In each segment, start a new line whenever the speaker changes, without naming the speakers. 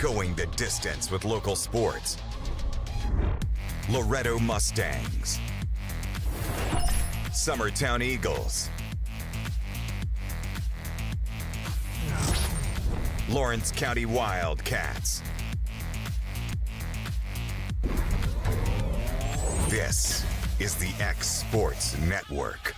going the distance with local sports. Loretto Mustangs, Summertown Eagles, Lawrence County Wildcats. This is the X Sports Network.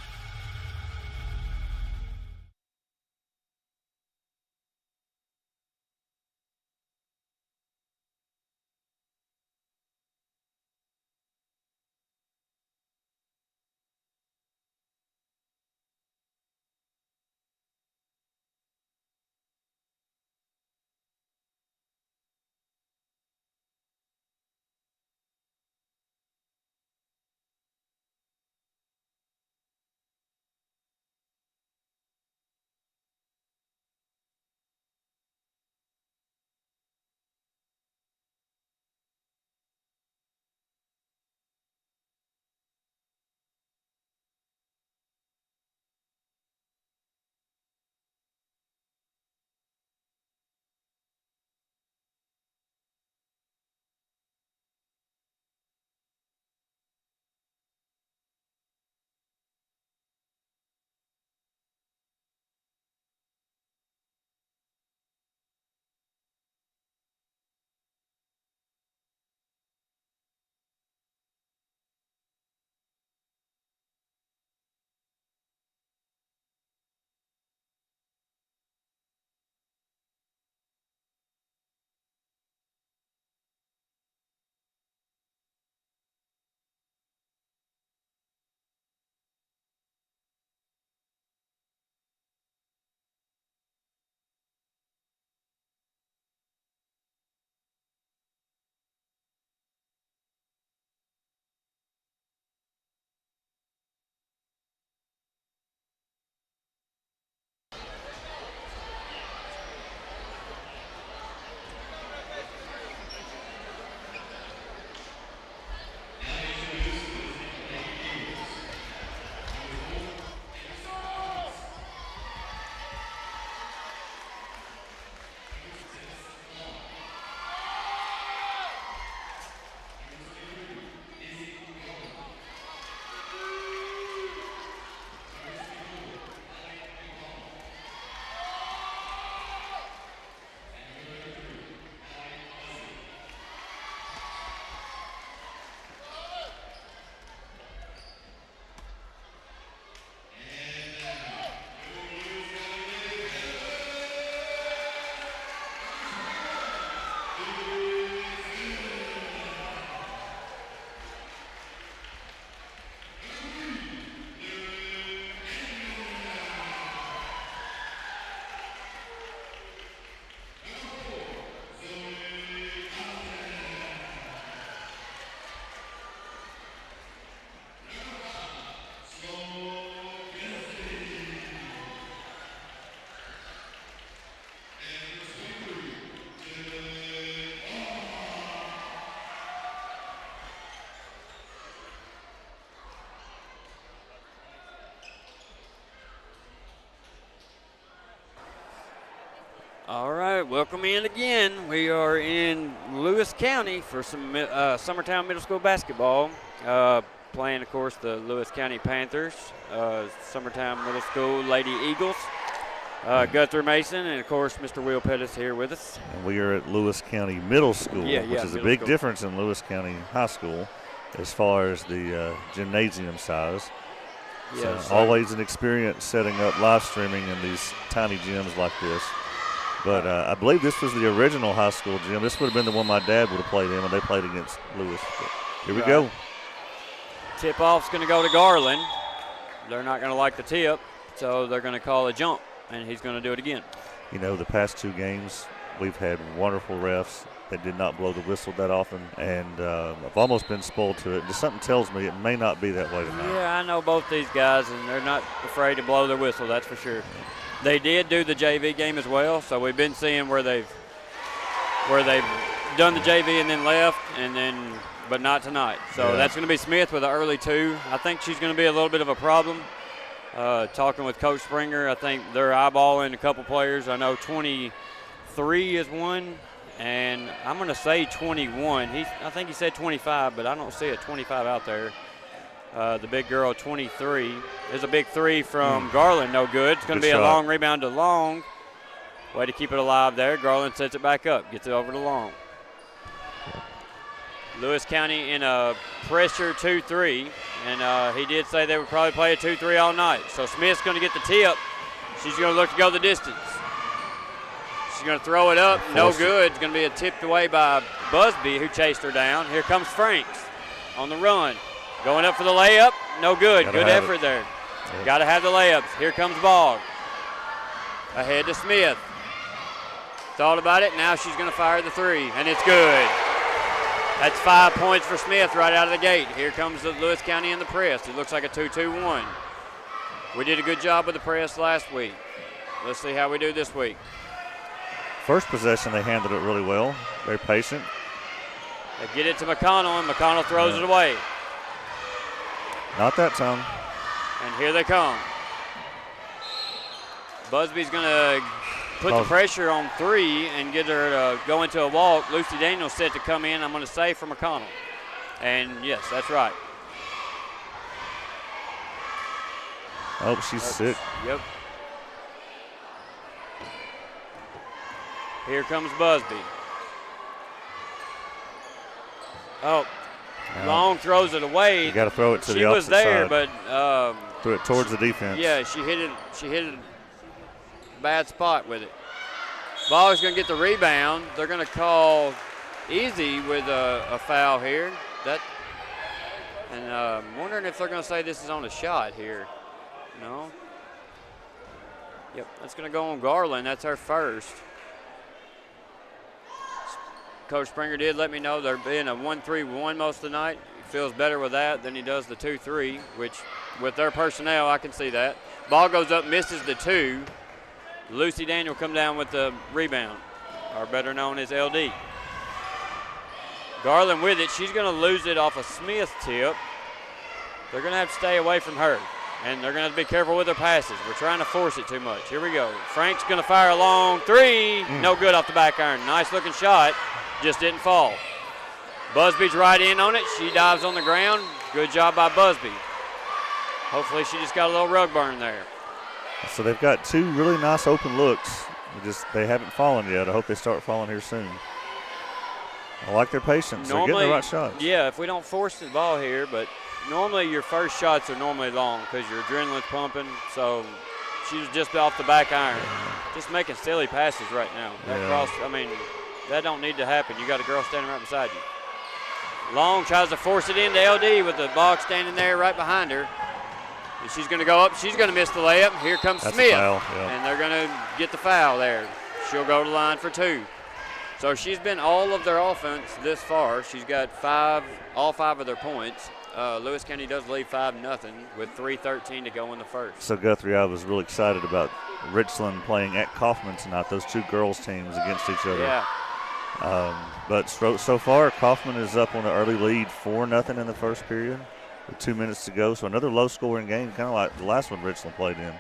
All right, welcome in again. We are in Lewis County for some Summertown Middle School basketball. Playing, of course, the Lewis County Panthers, Summertown Middle School Lady Eagles, Guthrie Mason, and, of course, Mr. Will Pettis here with us.
And we are at Lewis County Middle School, which is a big
school.
difference in Lewis County High School as far as the gymnasium size.
Yeah,
so always an experience setting up live streaming in these tiny gyms like this. But I believe this was the original high school gym. This would have been the one my dad would have played in when they played against Lewis. But here we go.
Tip-off's going to go to Garland. They're not going to like the tip, so they're going to call a jump, and he's going to do it again.
You know, the past two games, we've had wonderful refs that did not blow the whistle that often, and I've almost been spoiled to it. Just something tells me it may not be that way tonight.
Yeah, I know both these guys, and they're not afraid to blow their whistle, that's for sure. They did do the JV game as well, so we've been seeing where they've done the JV and then left, but not tonight. So that's going to be Smith with an early 2. I think she's going to be a little bit of a problem. Talking with Coach Springer, I think they're eyeballing a couple players. I know 23 is one, And I'm going to say 21. I think he said 25, but I don't see a 25 out there. The big girl, 23. There's a big three from Garland, no good. It's going to be a long rebound to Long. Way to keep it alive there. Garland sets it back up, gets it over to Long. Lewis County in a pressure 2-3, and he did say they would probably play a 2-3 all night. So Smith's going to get the tip. She's going to look to go the distance. She's going to throw it up, no good. It's going to be tipped away by Busby, who chased her down. Here comes Franks on the run. Going up for the layup, no good. Good effort there. Yep. Got to have the layups. Here comes Ball. Ahead to Smith. Thought about it, now she's going to fire the three, and it's good. That's 5 points for Smith right out of the gate. Here comes the Lewis County in the press. It looks like a 2-2-1. We did a good job with the press last week. Let's see how we do this week.
First possession, they handled it really well. Very patient.
They get it to McConnell, and McConnell throws it away.
Not that time.
And here they come. Busby's going to put the pressure on three and get her to go into a walk. Lucy Daniels set to come in, I'm going to say, for McConnell. And, yes, that's right.
Oh, she's sick.
Yep. Here comes Busby. Oh, Long throws it away.
You got to throw it to the opposite
side. She was there,
but threw it towards the defense.
Yeah, she hit it. She hit a bad spot with it. Ball's going to get the rebound. They're going to call easy with a foul here. I'm wondering if they're going to say this is on a shot here. No. Yep, that's going to go on Garland. That's her first. Coach Springer did let me know they're being a 1-3-1 most of the night. He feels better with that than he does the 2-3, which with their personnel, I can see that. Ball goes up, misses the two. Lucy Daniel come down with the rebound, or better known as LD. Garland with it. She's going to lose it off a Smith tip. They're going to have to stay away from her, and they're going to have to be careful with their passes. We're trying to force it too much. Here we go. Frank's going to fire a long three. No good off the back iron. Nice looking shot. Just didn't fall. Busby's right in on it. She dives on the ground. Good job by Busby. Hopefully she just got a little rug burn there.
So they've got two really nice open looks. They haven't fallen yet. I hope they start falling here soon. I like their patience. They're getting the right shots.
Yeah, if we don't force the ball here, but normally your first shots are normally long because your adrenaline's pumping. So she's just off the back iron. Just making silly passes right now. That don't need to happen. You got a girl standing right beside you. Long tries to force it into LD with the ball standing there right behind her. And she's going to go up. She's going to miss the layup. Here comes Smith. And they're going to get the foul there. She'll go to the line for two. So she's been all of their offense this far. She's got all five of their points. Lewis County does lead 5-0 with 3:13 to go in the first.
So, Guthrie, I was really excited about Richland playing at Kaufman tonight, those two girls' teams against each other.
Yeah.
But so far, Kaufman is up on an early lead, 4-0 in the first period with 2 minutes to go. So another low-scoring game, kind of like the last one Richland played in.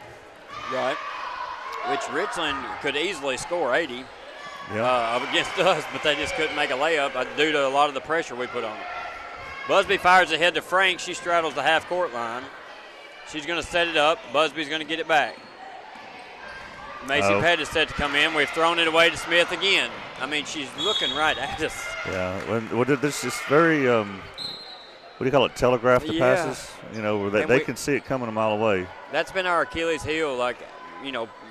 Right. Which Richland could easily score 80 against us, but they just couldn't make a layup due to a lot of the pressure we put on it. Busby fires ahead to Frank. She straddles the half-court line. She's going to set it up. Busby's going to get it back. Macy Pettis set to come in. We've thrown it away to Smith again. I mean, she's looking right at us.
Yeah, this is very, what do you call it, telegraph the passes? Where they can see it coming a mile away.
That's been our Achilles heel,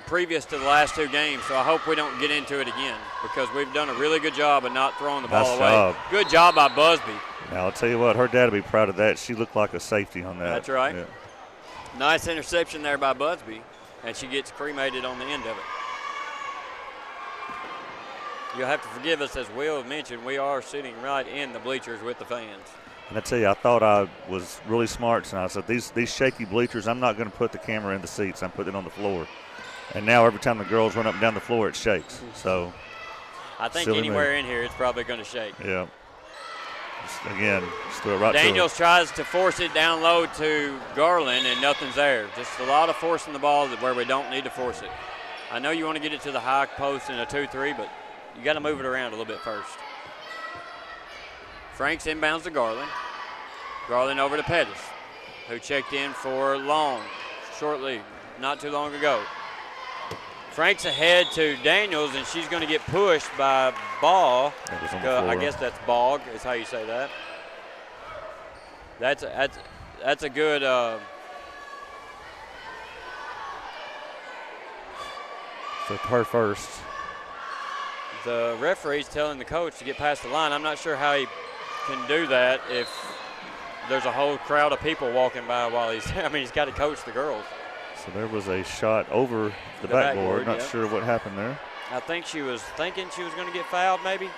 previous to the last two games, so I hope we don't get into it again because we've done a really good job of not throwing the ball away. Good job by Busby.
Now, I'll tell you what, her dad will be proud of that. She looked like a safety on that.
That's right.
Yeah.
Nice interception there by Busby, and she gets cremated on the end of it. You'll have to forgive us, as Will mentioned, we are sitting right in the bleachers with the fans.
And I tell you, I thought I was really smart tonight. I said, these shaky bleachers, I'm not going to put the camera in the seats. I'm putting it on the floor. And now every time the girls run up and down the floor, it shakes. So
I think anywhere in here, it's probably going to shake.
Yeah. Just threw it right
Daniels tries to force it down low to Garland, and nothing's there. Just a lot of forcing the ball where we don't need to force it. I know you want to get it to the high post in a 2-3, but You got to move it around a little bit first. Franks inbounds to Garland. Garland over to Pettis, who checked in for Long shortly, not too long ago. Franks ahead to Daniels, and she's going to get pushed by Ball. I guess that's Bog is how you say that. That's a good
so her first.
The referee's telling the coach to get past the line. I'm not sure how he can do that if there's a whole crowd of people walking by while he's he's got to coach the girls.
So there was a shot over the backboard. Not sure what happened there.
I think she was thinking she was going to get fouled maybe.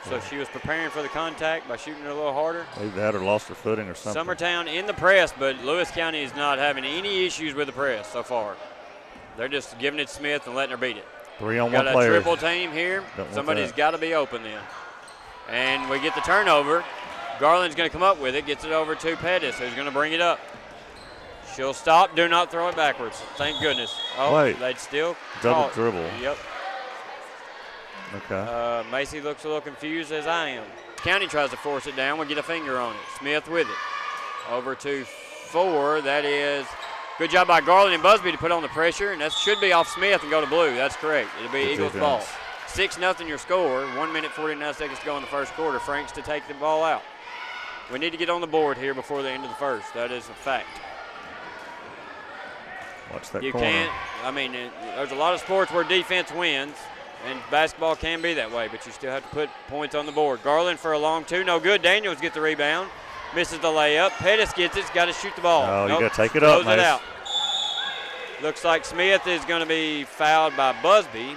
So she was preparing for the contact by shooting it a little harder.
Maybe that or lost her footing or something.
Summertown in the press, but Lewis County is not having any issues with the press so far. They're just giving it to Smith and letting her beat it.
3-on-1
got
player.
a triple team here. Somebody's got to be open then. And we get the turnover. Garland's going to come up with it, gets it over to Pettis, who's going to bring it up. She'll stop. Do not throw it backwards. Thank goodness. Oh,
wait.
They'd still
double dribble.
Yep.
Okay.
Macy looks a little confused as I am. County tries to force it down. We'll get a finger on it. Smith with it. Over to 4. That is good job by Garland and Busby to put on the pressure, and that should be off Smith and go to blue. That's correct. It'll be Eagles ball. 6-0 your score. 1 minute, 49 seconds to go in the first quarter. Franks to take the ball out. We need to get on the board here before the end of the first. That is a fact.
Watch that
you
corner.
Can't, there's a lot of sports where defense wins, and basketball can be that way, but you still have to put points on the board. Garland for a long 2, no good. Daniels gets the rebound, misses the layup. Pettis gets it, got to shoot the ball.
Oh, you got to take it up,
Close it out. Looks like Smith is going to be fouled by Busby.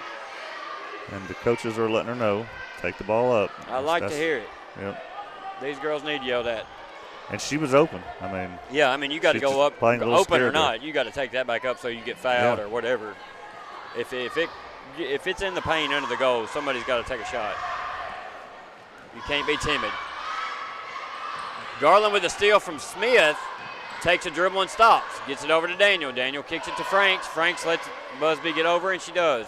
And the coaches are letting her know, take the ball up.
I like to hear it.
Yep.
These girls need yelled at.
And she was open.
Yeah, you got to go up, open or not. You got to take that back up so you get fouled or whatever. If it's in the paint under the goal, somebody's got to take a shot. You can't be timid. Garland with a steal from Smith, takes a dribble and stops. Gets it over to Daniel. Daniel kicks it to Franks. Franks lets Busby get over, and she does.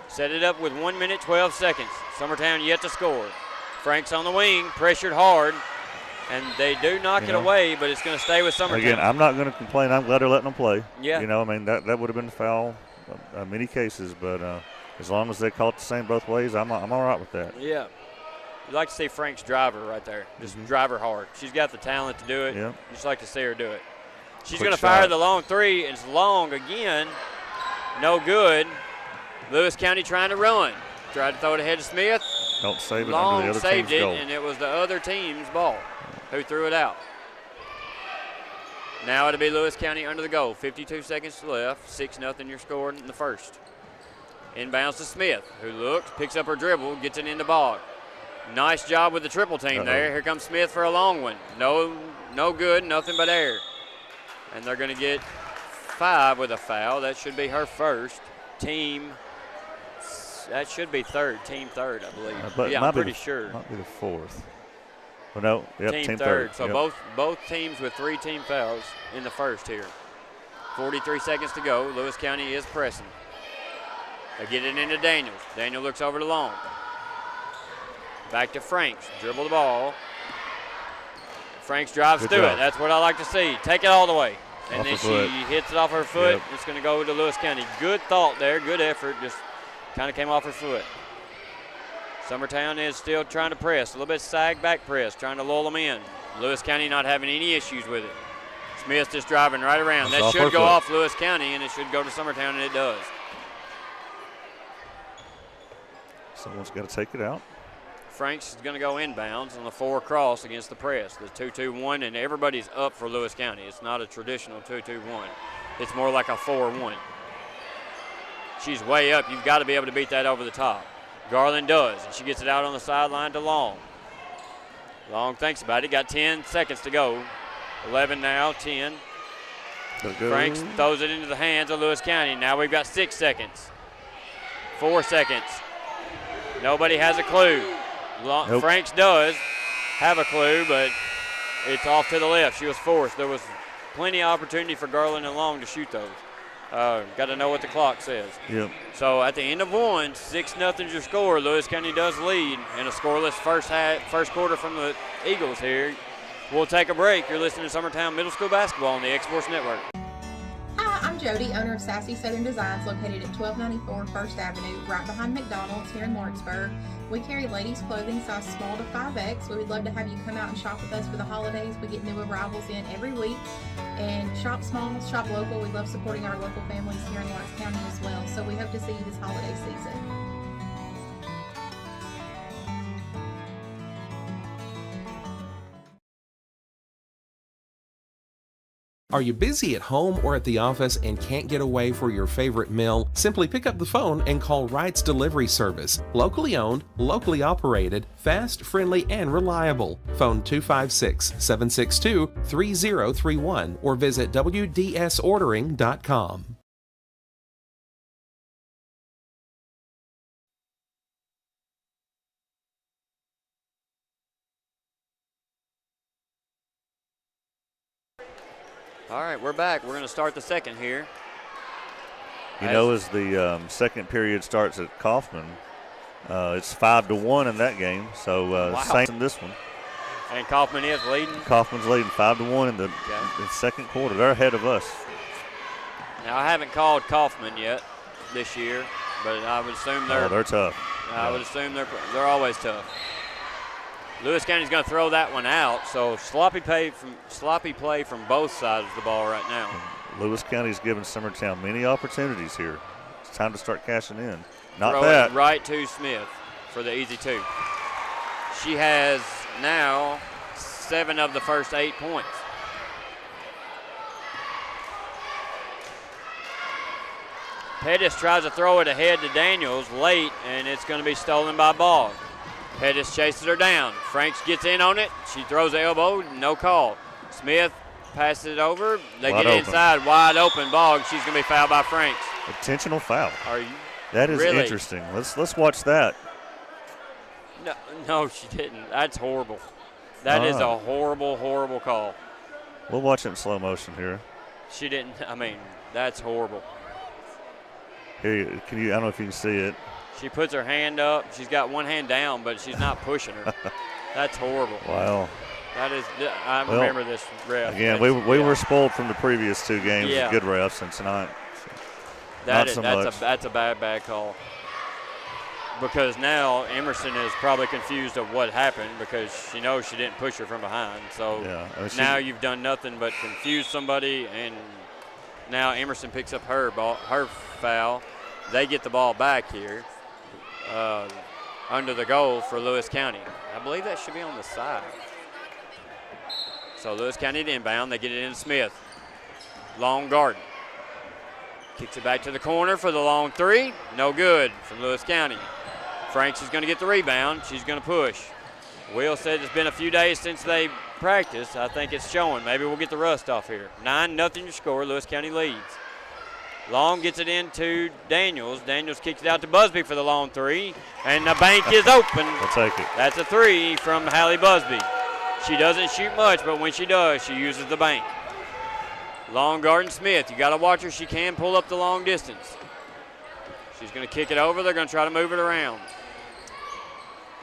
Set it up with 1 minute, 12 seconds. Summertown yet to score. Franks on the wing, pressured hard. And they do knock it away, but it's going to stay with Summertown.
Again, I'm not going to complain. I'm glad they're letting them play.
Yeah.
That would have been a foul in many cases, but as long as they call it the same both ways, I'm all right with that.
Yeah. You'd like to see Frank's drive her right there. Just drive her hard. She's got the talent to do it.
Yeah.
You just like to see her do it. She's
Quick
going to fire
shot.
the long 3. It's long again. No good. Lewis County trying to run. Tried to throw it ahead to Smith.
Don't save it
Long
under the other
saved
team's
it,
goal.
and it was the other team's ball who threw it out. Now it'll be Lewis County under the goal. 52 seconds left. 6-0 your score in the first. Inbounds to Smith, who looks, picks up her dribble, gets it into Bog. Nice job with the triple team there. Here comes Smith for a long one. No good, nothing but air. And they're going to get 5 with a foul. That should be her first. That should be third. Team third, I believe. I'm pretty sure.
Might be the fourth. Well, no. Yep,
team third. So both teams with 3 team fouls in the first here. 43 seconds to go. Lewis County is pressing. They get it into Daniels. Daniel looks over to Long. Back to Franks. Dribble the ball. Franks drives through it. That's what I like to see. Take it all the way. And then she hits it off her foot. Yep. It's going to go to Lewis County. Good thought there. Good effort. Just kind of came off her foot. Summertown is still trying to press. A little bit sag back press. Trying to lull them in. Lewis County not having any issues with it. Smith just driving right around. That should go off Lewis County, and it should go to Summertown, and it does.
Someone's got to take it out.
Franks is going to go inbounds on the 4 cross against the press. The 2-2-1, and everybody's up for Lewis County. It's not a traditional 2-2-1. It's more like a 4-1. She's way up. You've got to be able to beat that over the top. Garland does, and she gets it out on the sideline to Long. Long thinks about it. Got 10 seconds to go. 11 now, 10. Franks throws it into the hands of Lewis County. Now we've got 6 seconds. 4 seconds. Nobody has a clue.
Nope.
Franks does have a clue, but it's off to the left. She was forced. There was plenty of opportunity for Garland and Long to shoot those. Got to know what the clock says.
Yep.
So at the end of one, 6-0 your score. Lewis County does lead in a scoreless first quarter from the Eagles here. We'll take a break. You're listening to Summertown Middle School Basketball on the X-Sports Network.
Hi, I'm Jody, owner of Sassy Southern Designs, located at 1294 First Avenue, right behind McDonald's here in Lawrenceburg. We carry ladies' clothing size small to 5X. We would love to have you come out and shop with us for the holidays. We get new arrivals in every week. And shop small, shop local. We love supporting our local families here in Lawrence County as well. So we hope to see you this holiday season.
Are you busy at home or at the office and can't get away for your favorite meal? Simply pick up the phone and call Wright's Delivery Service. Locally owned, locally operated, fast, friendly, and reliable. Phone 256-762-3031 or visit WDSordering.com.
All right, we're back. We're going to start the second here.
You know, as the second period starts at Kaufman, it's 5-1 in that game. So
Wow.
same in this one.
And Kaufman is leading.
Kaufman's leading 5-1 in the second quarter. They're ahead of us.
Now, I haven't called Kaufman yet this year, but I would assume
They're tough.
I would assume they're always tough. Lewis County's going to throw that one out, so sloppy play from both sides of the ball right now.
Lewis County's given Summertown many opportunities here. It's time to start cashing in. Not
throw
that.
It right to Smith for the easy two. She has now 7 of the first 8 points. Pettis tries to throw it ahead to Daniels late, and it's going to be stolen by Bogg. Pettis chases her down. Franks gets in on it. She throws the elbow, no call. Smith passes it over. They
Wide
get
open.
inside, wide open. Bogg, she's going to be fouled by Franks.
Intentional foul.
Are you?
That is
really?
interesting. Let's watch that.
No, she didn't. That's horrible. That is a horrible, horrible call.
We'll watch it in slow motion here.
She didn't. I mean, that's horrible.
Here, I don't know if you can see it.
She puts her hand up. She's got one hand down, but she's not pushing her. That's horrible.
Wow.
That is. I remember this ref.
Again, we were spoiled from the previous 2 games
Yeah.
with good refs, and tonight
That's a bad call. Because now Emerson is probably confused of what happened because she knows she didn't push her from behind. So now you've done nothing but confuse somebody, and now Emerson picks up her foul. They get the ball back here under the goal for Lewis County. I believe that should be on the side. So Lewis County to inbound. They get it in Smith. Long Garden. Kicks it back to the corner for the long 3. No good from Lewis County. Franks is going to get the rebound. She's going to push. Will said it's been a few days since they practiced. I think it's showing. Maybe we'll get the rust off here. 9-0 your score. Lewis County leads. Long gets it into Daniels. Daniels kicks it out to Busby for the long 3. And the bank is open.
I'll take it.
That's a 3 from Hallie Busby. She doesn't shoot much, but when she does, she uses the bank. Long Garden Smith. You got to watch her. She can pull up the long distance. She's going to kick it over. They're going to try to move it around.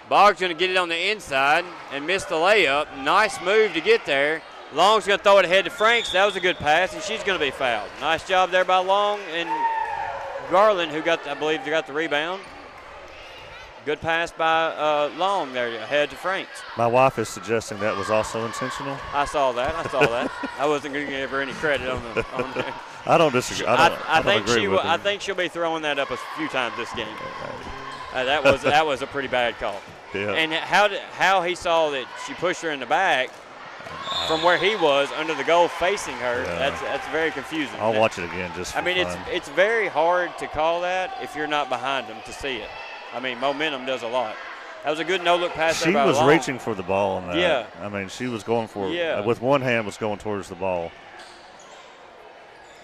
Bogg's going to get it on the inside and miss the layup. Nice move to get there. Long's going to throw it ahead to Franks. That was a good pass, and she's going to be fouled. Nice job there by Long and Garland, who got, I believe, got the rebound. Good pass by Long there ahead to Franks.
My wife is suggesting that was also intentional.
I saw that. I wasn't going to give her any credit on that.
I don't disagree. I don't agree with
I think she'll be throwing that up a few times this game. That was a pretty bad call.
Yeah.
And how he saw that she pushed her in the back from where he was under the goal facing her.
Yeah.
That's very confusing.
I'll watch it again just for fun.
It's very hard to call that if you're not behind them to see it. I mean, momentum does a lot. That was a good no-look pass there by
She was
Long.
reaching for the ball in that.
Yeah.
I mean, she was going for
Yeah.
with one hand was going towards the ball.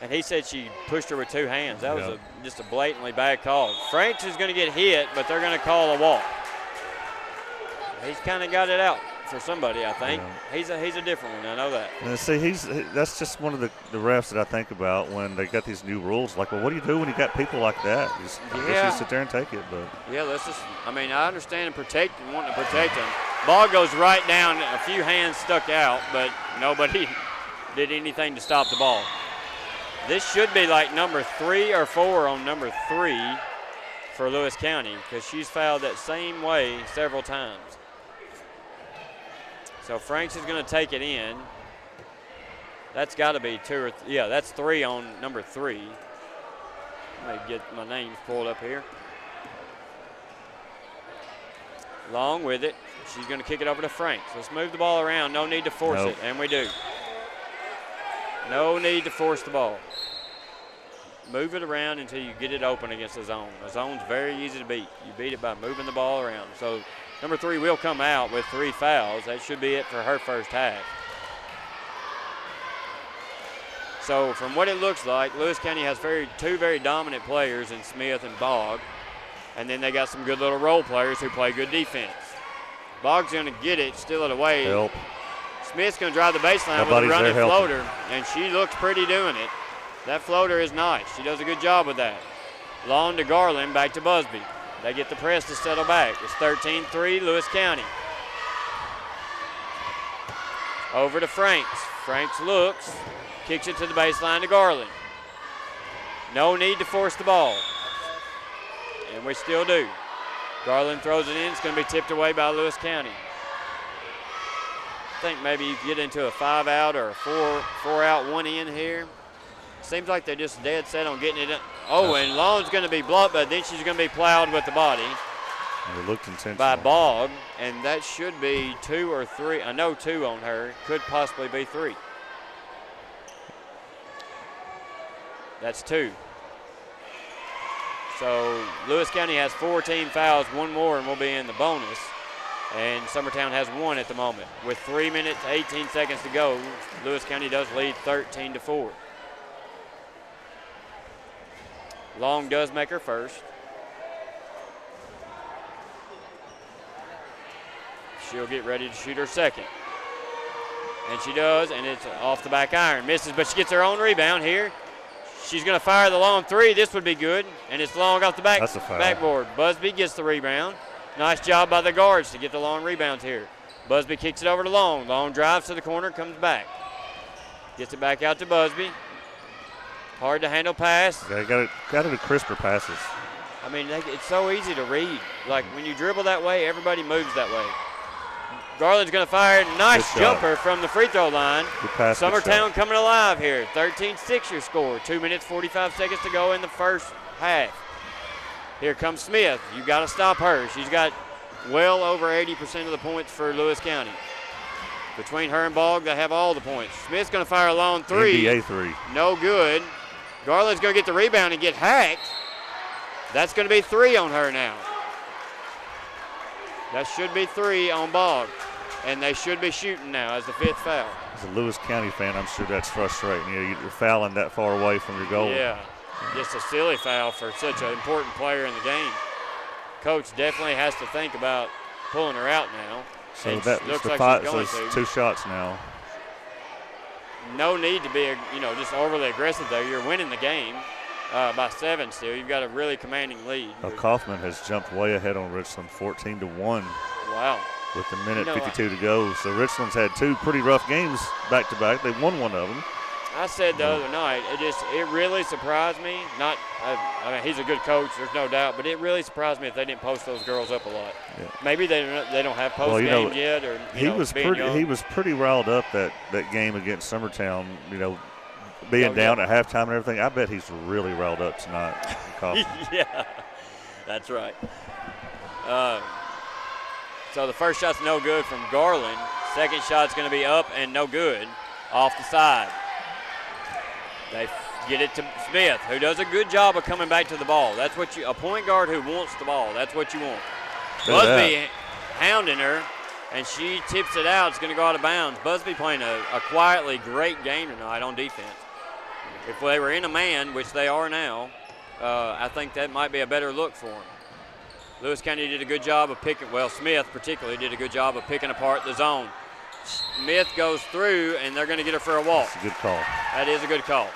And he said she pushed her with 2 hands. That was just a blatantly bad call. Franks is going to get hit, but they're going to call a walk. He's kind of got it out for somebody, I think.
Yeah.
He's a different one. I know that.
And see, that's just one of the refs that I think about when they got these new rules. Like, well, what do you do when you got people like that? You sit there and take it. But
yeah, I understand wanting to protect him. Ball goes right down. A few hands stuck out, but nobody did anything to stop the ball. This should be like number 3 or 4 on number 3 for Lewis County because she's fouled that same way several times. So Franks is going to take it in. That's got to be 2 or that's 3 on number 3. Let me get my names pulled up here. Long with it. She's going to kick it over to Franks. Let's move the ball around. No need to force it, and we do. No need to force the ball. Move it around until you get it open against the zone. The zone's very easy to beat. You beat it by moving the ball around. So number 3 will come out with 3 fouls. That should be it for her first half. So from what it looks like, Lewis County has 2 very dominant players in Smith and Bogg. And then they got some good little role players who play good defense. Bogg's going to get it, steal it away.
Help.
Smith's going to drive the baseline with a running floater, and she looks pretty doing it. That floater is nice. She does a good job with that. Long to Garland, back to Busby. They get the press to settle back. It's 13-3, Lewis County. Over to Franks. Franks looks, kicks it to the baseline to Garland. No need to force the ball. And we still do. Garland throws it in. It's going to be tipped away by Lewis County. I think maybe you get into a 5-out or a 4-out, 1 in here. Seems like they're just dead set on getting it in. Oh, and Long's going to be blocked, but then she's going to be plowed with the body.
It looked intentional.
By Bogg, and that should be 2 or 3. I know 2 on her. Could possibly be 3. That's 2. So Lewis County has 4 team fouls, 1 more, and we'll be in the bonus. And Summertown has 1 at the moment. With 3 minutes, 18 seconds to go, Lewis County does lead 13-4. Long does make her first. She'll get ready to shoot her second. And she does, and it's off the back iron. Misses, but she gets her own rebound here. She's going to fire the long 3. This would be good, and it's Long off the backboard. Busby gets the rebound. Nice job by the guards to get the long rebounds here. Busby kicks it over to Long. Long drives to the corner, comes back. Gets it back out to Busby. Hard to handle pass.
Got to do crisper passes.
I mean, it's so easy to read. Like, when you dribble that way, everybody moves that way. Garland's going to fire. Nice jumper from the free throw line. Summertown coming alive here. 13-6 your score. 2 minutes, 45 seconds to go in the first half. Here comes Smith. You got to stop her. She's got well over 80% of the points for Lewis County. Between her and Bogg, they have all the points. Smith's going to fire a long 3.
NBA 3.
No good. Garland's going to get the rebound and get hacked. That's going to be 3 on her now. That should be 3 on Bogg. And they should be shooting now as the 5th foul.
As a Lewis County fan, I'm sure that's frustrating. You're fouling that far away from your goal.
Yeah, just a silly foul for such an important player in the game. Coach definitely has to think about pulling her out now.
So that looks like she's going to. 2 shots now.
No need to be, just overly aggressive there. You're winning the game by 7 still. You've got a really commanding lead.
Well, Kaufman has jumped way ahead on Richland, 14-1.
Wow.
With a minute 52 to go. So Richland's had 2 pretty rough games back-to-back. They won one of them.
I said the other night, it really surprised me. I mean, he's a good coach, there's no doubt, but it really surprised me if they didn't post those girls up a lot. Yeah. Maybe they don't have post games yet, or
he was pretty riled up that game against Summertown. Being down at halftime and everything. I bet he's really riled up tonight.
Yeah, that's right. So the first shot's no good from Garland. Second shot's going to be up and no good off the side. They get it to Smith, who does a good job of coming back to the ball. That's what a point guard who wants the ball. That's what you want. Busby hounding her, and she tips it out. It's going to go out of bounds. Busby playing a quietly great game tonight on defense. If they were in a man, which they are now, I think that might be a better look for them. Lewis County did a good job of picking, well, Smith particularly did a good job of picking apart the zone. Smith goes through, and they're going to get her for a walk.
That's a good call.
That is a good call.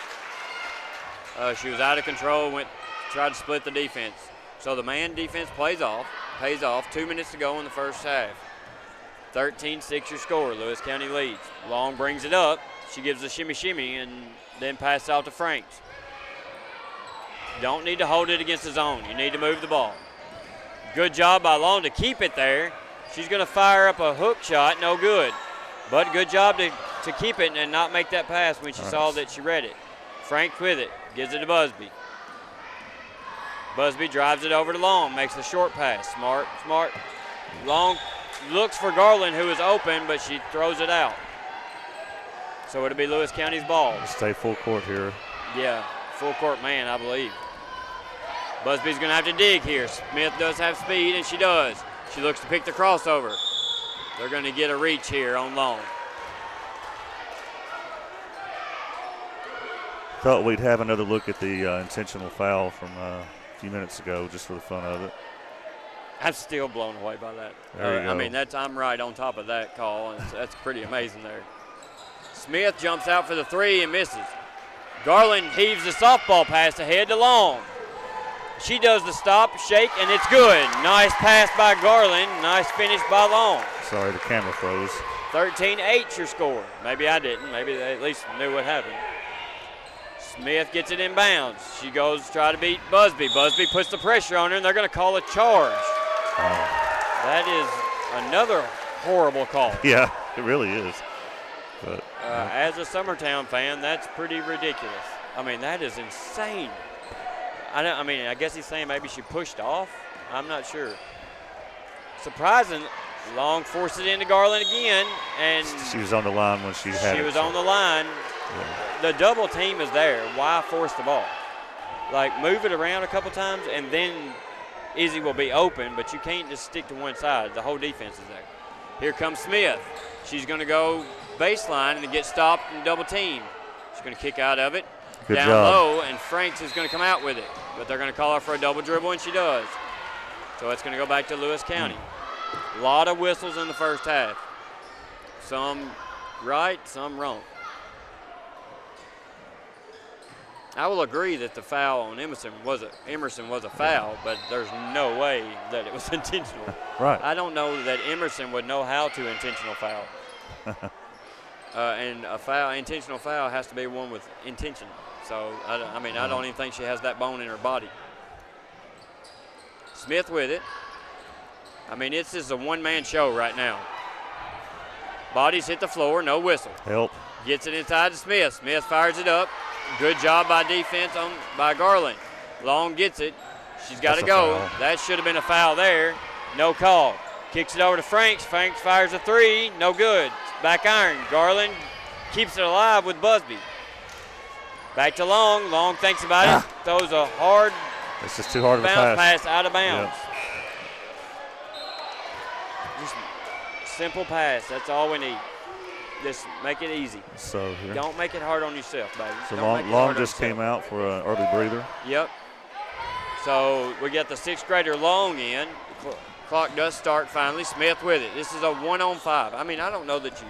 She was out of control, tried to split the defense. So the man defense pays off. 2 minutes to go in the first half. 13-6 your score. Lewis County leads. Long brings it up. She gives a shimmy, and then passes out to Franks. Don't need to hold it against the zone. You need to move the ball. Good job by Long to keep it there. She's going to fire up a hook shot. No good. But good job to keep it and not make that pass when she saw that she read it. Frank with it. Gives it to Busby. Busby drives it over to Long. Makes the short pass. Smart. Long looks for Garland, who is open, but she throws it out. So it'll be Lewis County's ball.
Stay full court here.
Yeah, full court man, I believe. Busby's going to have to dig here. Smith does have speed, and she does. She looks to pick the crossover. They're going to get a reach here on Long.
Thought we'd have another look at the intentional foul from a few minutes ago, just for the fun of it.
I'm still blown away by that.
There you go.
I mean, I'm right on top of that call, and that's pretty amazing there. Smith jumps out for the three and misses. Garland heaves the softball pass ahead to Long. She does the stop, shake, and it's good. Nice pass by Garland. Nice finish by Long.
Sorry, the camera froze.
13-8 your score. Maybe I didn't. Maybe they at least knew what happened. Smith gets it in bounds. She goes to try to beat Busby. Busby puts the pressure on her, and they're going to call a charge. That is another horrible call.
Yeah, it really is. But
as a Summertown fan, that's pretty ridiculous. I mean, that is insane. I guess he's saying maybe she pushed off. I'm not sure. Surprising. Long forced it into Garland again, and
she was on the line when she had it.
She was on the line.
Yeah.
The double team is there. Why force the ball? Like, move it around a couple times, and then Izzy will be open, but you can't just stick to one side. The whole defense is there. Here comes Smith. She's going to go baseline and get stopped and double team. She's going to kick out of it.
Good
down
job.
Low, and Franks is going to come out with it. But they're going to call her for a double dribble, and she does. So it's going to go back to Lewis County. A lot of whistles in the first half. Some right, some wrong. I will agree that the foul on Emerson was a foul, but there's no way that it was intentional.
Right.
I don't know that Emerson would know how to intentional foul. And intentional foul has to be one with intention. So, I don't even think she has that bone in her body. Smith with it. It's just a one-man show right now. Bodies hit the floor, no whistle.
Help.
Gets it inside to Smith. Smith fires it up. Good job by defense by Garland. Long gets it. She's got to go. That should have been a foul there. No call. Kicks it over to Franks. Franks fires a three. No good. Back iron. Garland keeps it alive with Busby. Back to Long. Long thinks about it. Throws a hard
It's just too hard of a
bounce
pass.
pass out of bounds.
Yep.
Just simple pass. That's all we need. Just make it easy.
So here.
Don't make it hard on yourself, baby.
So
Don't make it
Long
hard on
just
yourself.
came out for an early breather.
Yep. So we got the sixth grader Long in. Clock does start finally. Smith with it. This is a 1-on-5. I don't know that you.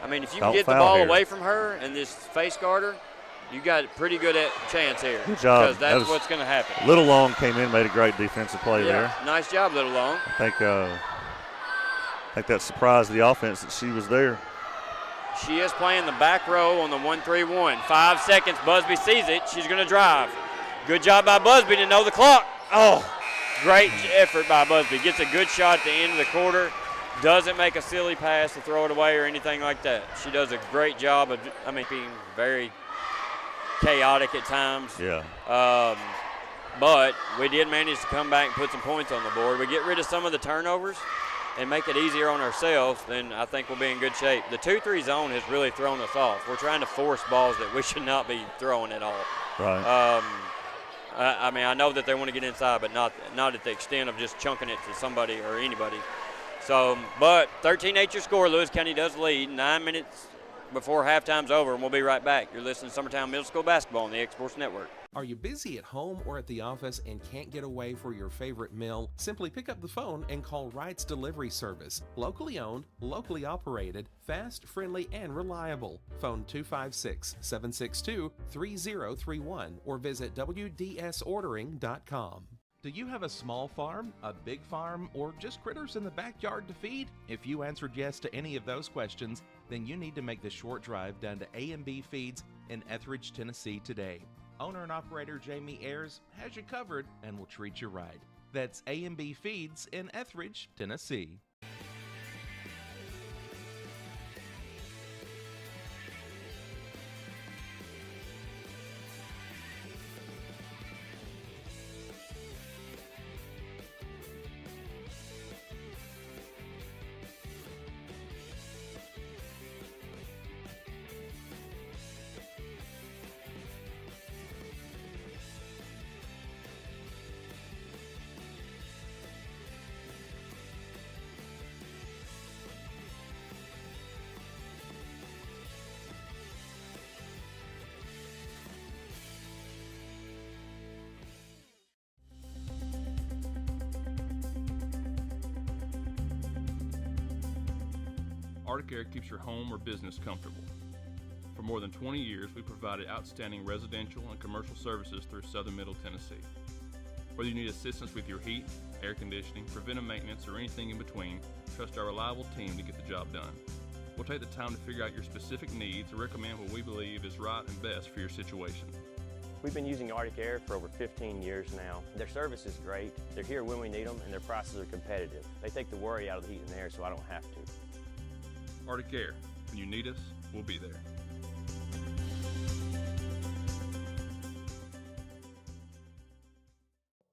If you
Don't
get the
foul
ball
here.
away from her and this face guarder, you got a pretty good chance here.
Good job.
Because that's what's going to happen.
Little Long came in, made a great defensive play there.
Nice job, Little Long.
I think that surprised the offense that she was there.
She is playing the back row on the 1-3-1. 5 seconds. Busby sees it. She's going to drive. Good job by Busby to know the clock. Oh, great effort by Busby. Gets a good shot at the end of the quarter. Doesn't make a silly pass to throw it away or anything like that. She does a great job of, being very chaotic at times.
Yeah.
But we did manage to come back and put some points on the board. We get rid of some of the turnovers and make it easier on ourselves, then I think we'll be in good shape. The 2-3 zone has really thrown us off. We're trying to force balls that we should not be throwing at all.
Right.
I know that they want to get inside, but not at the extent of just chunking it to somebody or anybody. So, but 13-8 your score. Lewis County does lead. 9 minutes before halftime's over, and we'll be right back. You're listening to Summertown Middle School Basketball on the X Sports Network.
Are you busy at home or at the office and can't get away for your favorite meal? Simply pick up the phone and call Wright's Delivery Service. Locally owned, locally operated, fast, friendly, and reliable. Phone 256-762-3031 or visit WDSordering.com.
Do you have a small farm, a big farm, or just critters in the backyard to feed? If you answered yes to any of those questions, then you need to make the short drive down to A&B Feeds in Etheridge, Tennessee today. Owner and operator Jamie Ayers has you covered and will treat you right. That's A&B Feeds in Etheridge, Tennessee.
ArcticAir keeps your home or business comfortable. For more than 20 years, we provided outstanding residential and commercial services through southern Middle Tennessee. Whether you need assistance with your heat, air conditioning, preventive maintenance, or anything in between, trust our reliable team to get the job done. We'll take the time to figure out your specific needs and recommend what we believe is right and best for your situation.
We've been using ArcticAir for over 15 years now. Their service is great, they're here when we need them, and their prices are competitive. They take the worry out of the heat and air so I don't have to.
ArcticAir, when you need us, we'll be there.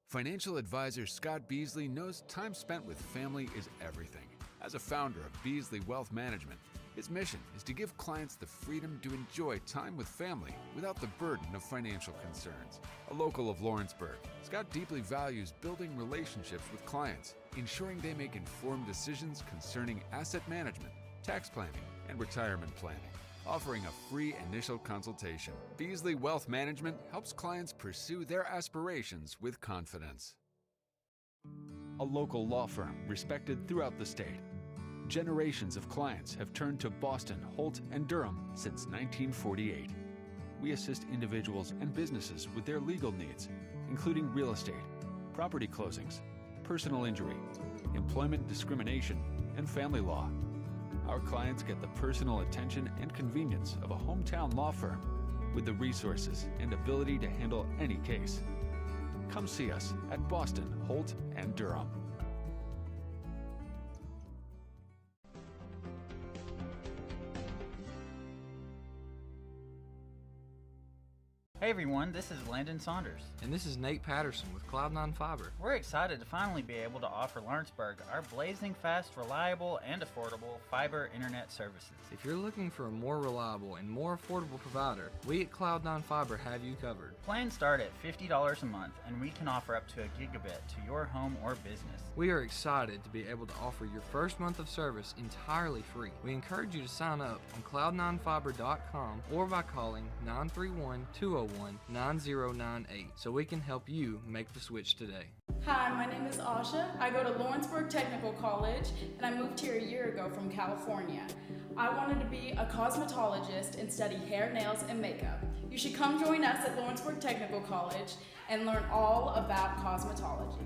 Financial advisor Scott Beasley knows time spent with family is everything. As a founder of Beasley Wealth Management, his mission is to give clients the freedom to enjoy time with family without the burden of financial concerns. A local of Lawrenceburg, Scott deeply values building relationships with clients, ensuring they make informed decisions concerning asset management, tax planning, and retirement planning. Offering a free initial consultation, Beasley Wealth Management helps clients pursue their aspirations with confidence. A local law firm respected throughout the state. Generations of clients have turned to Boston, Holt, and Durham since 1948. We assist individuals and businesses with their legal needs, including real estate, property closings, personal injury, employment discrimination, and family law. Our clients get the personal attention and convenience of a hometown law firm with the resources and ability to handle any case. Come see us at Boston, Holt, and Durham.
Hey everyone, this is Landon Saunders.
And this is Nate Patterson with Cloud9 Fiber.
We're excited to finally be able to offer Lawrenceburg our blazing fast, reliable, and affordable fiber internet services.
If you're looking for a more reliable and more affordable provider, we at Cloud9 Fiber have you covered.
Plans start at $50 a month, and we can offer up to a gigabit to your home or business.
We are excited to be able to offer your first month of service entirely free. We encourage you to sign up on cloud9fiber.com or by calling 931-201-9098 so we can help you make the switch today.
Hi, my name is Asha. I go to Lawrenceburg Technical College and I moved here a year ago from California. I wanted to be a cosmetologist and study hair, nails, and makeup. You should come join us at Lawrenceburg Technical College and learn all about cosmetology.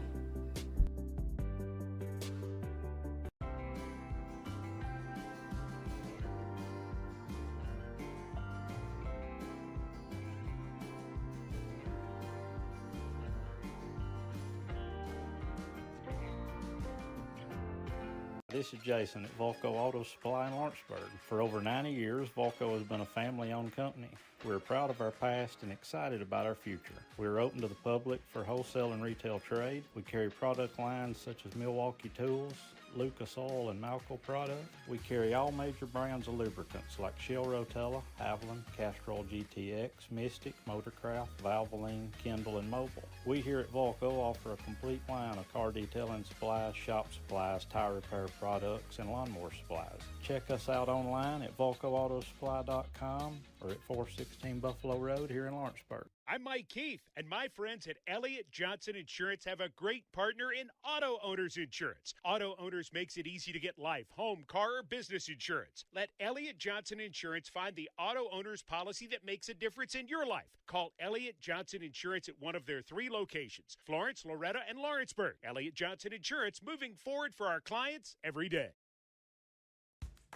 This is Jason at Volco Auto Supply in Lawrenceburg. For over 90 years, Volco has been a family-owned company. We're proud of our past and excited about our future. We're open to the public for wholesale and retail trade. We carry product lines such as Milwaukee Tools, Lucas Oil, and Malco products. We carry all major brands of lubricants like Shell Rotella, Haviland, Castrol GTX, Mystic, Motorcraft, Valvoline, Kindle, and Mobil. We here at Volco offer a complete line of car detailing supplies, shop supplies, tire repair products, and lawnmower supplies. Check us out online at VolcoAutosupply.com or at 416 Buffalo Road here in Lawrenceburg.
I'm Mike Keith, and my friends at Elliott Johnson Insurance have a great partner in Auto Owners Insurance. Auto Owners makes it easy to get life, home, car, or business insurance. Let Elliott Johnson Insurance find the Auto Owners policy that makes a difference in your life. Call Elliott Johnson Insurance at one of their 3 locations, Florence, Loretta, and Lawrenceburg. Elliott Johnson Insurance, moving forward for our clients every day.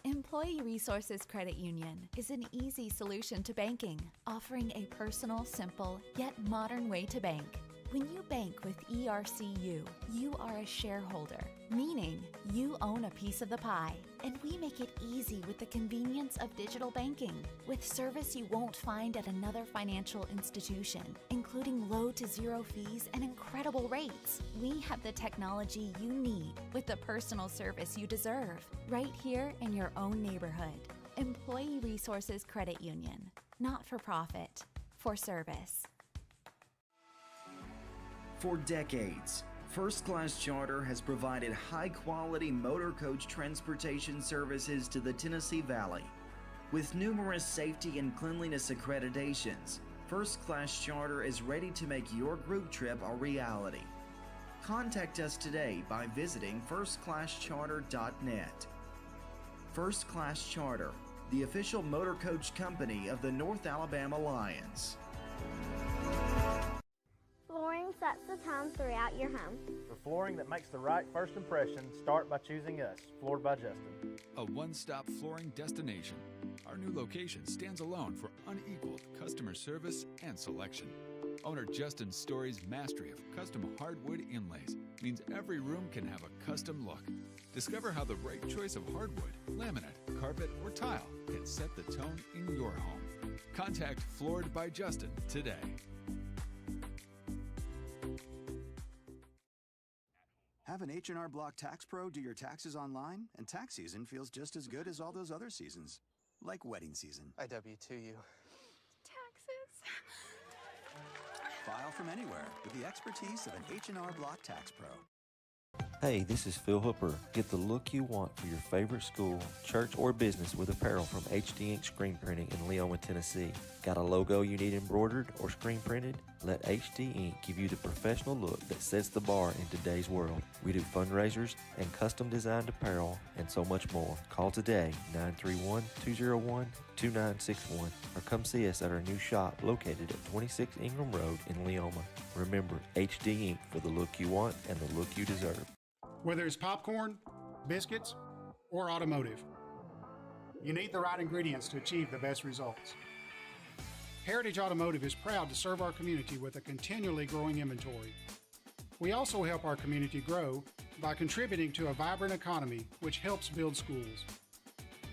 Employee Resources Credit Union is an easy solution to banking, offering a personal, simple, yet modern way to bank. When you bank with ERCU, you are a shareholder, meaning you own a piece of the pie. And we make it easy with the convenience of digital banking, with service you won't find at another financial institution, including low to zero fees and incredible rates. We have the technology you need with the personal service you deserve, right here in your own neighborhood. Employee Resources Credit Union, not for profit, for service.
For decades, First Class Charter has provided high-quality motor coach transportation services to the Tennessee Valley. With numerous safety and cleanliness accreditations, First Class Charter is ready to make your group trip a reality. Contact us today by visiting firstclasscharter.net. First Class Charter, the official motor coach company of the North Alabama Lions.
Flooring sets the tone throughout your home.
For flooring that makes the right first impression, start by choosing us, Floored by Justin.
A one-stop flooring destination. Our new location stands alone for unequaled customer service and selection. Owner Justin Story's mastery of custom hardwood inlays means every room can have a custom look. Discover how the right choice of hardwood, laminate, carpet, or tile can set the tone in your home. Contact Floored by Justin today.
Have an H&R Block Tax Pro do your taxes online, and tax season feels just as good as all those other seasons, like wedding season.
I W-2 you.
Taxes.
File from anywhere with the expertise of an H&R Block Tax Pro.
Hey, this is Phil Hooper. Get the look you want for your favorite school, church, or business with apparel from HD Ink Screen Printing in Leoma, Tennessee. Got a logo you need embroidered or screen printed? Let HD Ink give you the professional look that sets the bar in today's world. We do fundraisers and custom designed apparel and so much more. Call today, 931-201-2961, or come see us at our new shop located at 26 Ingram Road in Leoma. Remember, HD Ink for the look you want and the look you deserve.
Whether it's popcorn, biscuits, or automotive, you need the right ingredients to achieve the best results. Heritage Automotive is proud to serve our community with a continually growing inventory. We also help our community grow by contributing to a vibrant economy, which helps build schools.